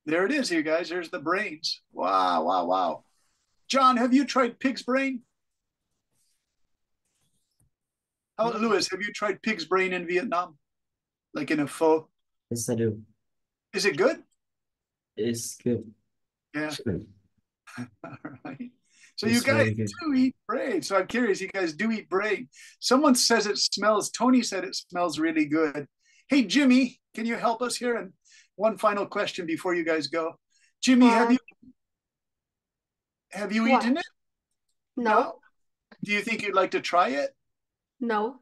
There it is, you guys. There's the brains. Wow, wow, wow. John, have you tried pig's brain? How, Louis, have you tried pig's brain in Vietnam? Like in a pho? Yes, I do. Is it good? It's good. Yeah. It's good. All right. So It's you guys very good. do eat brain. So I'm curious, you guys do eat brain. Someone says it smells, Tony said it smells really good. Hey, Jimmy, can you help us here? And one final question before you guys go. Jimmy, have you What? eaten it? No, Do you think you'd like to try it? no,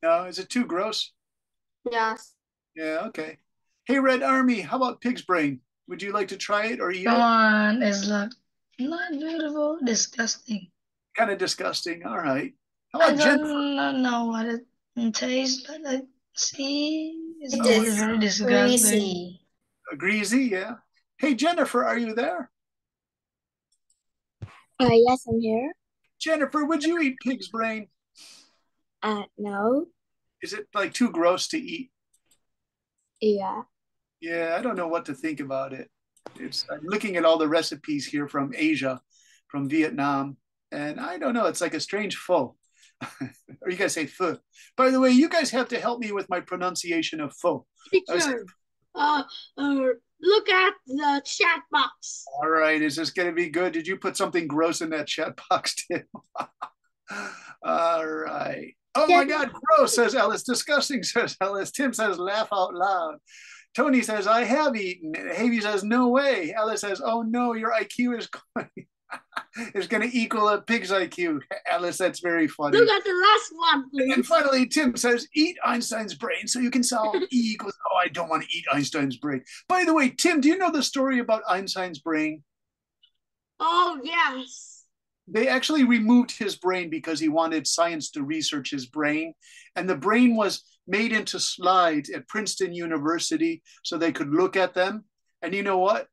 No, is it too gross? yes. Yeah, okay. Hey, Red Army, how about pig's brain? Would you like to try it or eat Come it? on, it's like not beautiful, disgusting. Kind of disgusting. All right. How I about Jennifer? don't know what it tastes, but I see it's It very, is very disgusting. greasy. Greasy, yeah. Hey, Jennifer, are you there? Yes, I'm here. Jennifer, would you eat pig's brain? No. Is it like too gross to eat? Yeah. Yeah, I don't know what to think about it. I'm looking at all the recipes here from Asia, from Vietnam, and I don't know. It's like a strange pho. Or you guys say pho. By the way, you guys have to help me with my pronunciation of pho. Teacher, look at the chat box. All right, is this going to be good? Did you put something gross in that chat box, Tim? All right. Oh my God, gross, says Ellis. Disgusting, says Ellis. Tim says, laugh out loud. Tony says, I have eaten. Havy says, no way. Ellis says, oh no, your IQ is going to equal a pig's IQ. Ellis, that's very funny. Look at the last one, please. And finally, Tim says, eat Einstein's brain so you can solve E equals, oh, I don't want to eat Einstein's brain. By the way, Tim, do you know the story about Einstein's brain? Oh, yes. They actually removed his brain because he wanted science to research his brain. And the brain was made into slides at Princeton University so they could look at them. And you know what?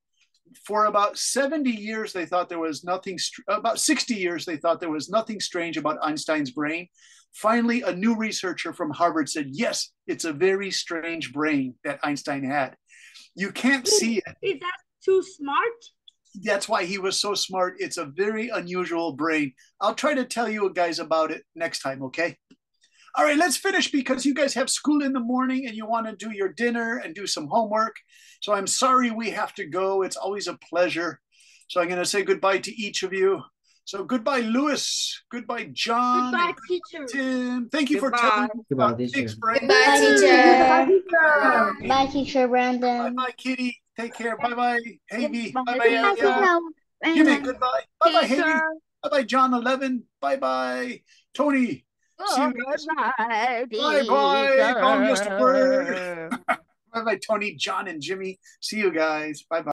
For about 70 years, they thought there was nothing, about 60 years, they thought there was nothing strange about Einstein's brain. Finally, a new researcher from Harvard said, yes, it's a very strange brain that Einstein had. You can't see it. Is that too smart? That's why he was so smart. It's a very unusual brain. I'll try to tell you guys about it next time, okay? All right, let's finish because you guys have school in the morning and you want to do your dinner and do some homework. So I'm sorry we have to go. It's always a pleasure. So I'm going to say goodbye to each of you. So goodbye, Louis. Goodbye, John. Goodbye, teacher. Tim. Thank you for Goodbye. telling me Goodbye, about teacher. pig's brain. Goodbye, teacher. Bye, teacher Brandon. Bye-bye, Kitty. Take care. Bye-bye, Havy. Bye, Bye-bye, teacher. Alia. Jimmy, goodbye. Bye-bye, Havy. Bye-bye, John 11. Bye-bye. Tony. See you guys. Bye-bye. Bye-bye, Tony, John, and Jimmy. See you guys. Bye-bye.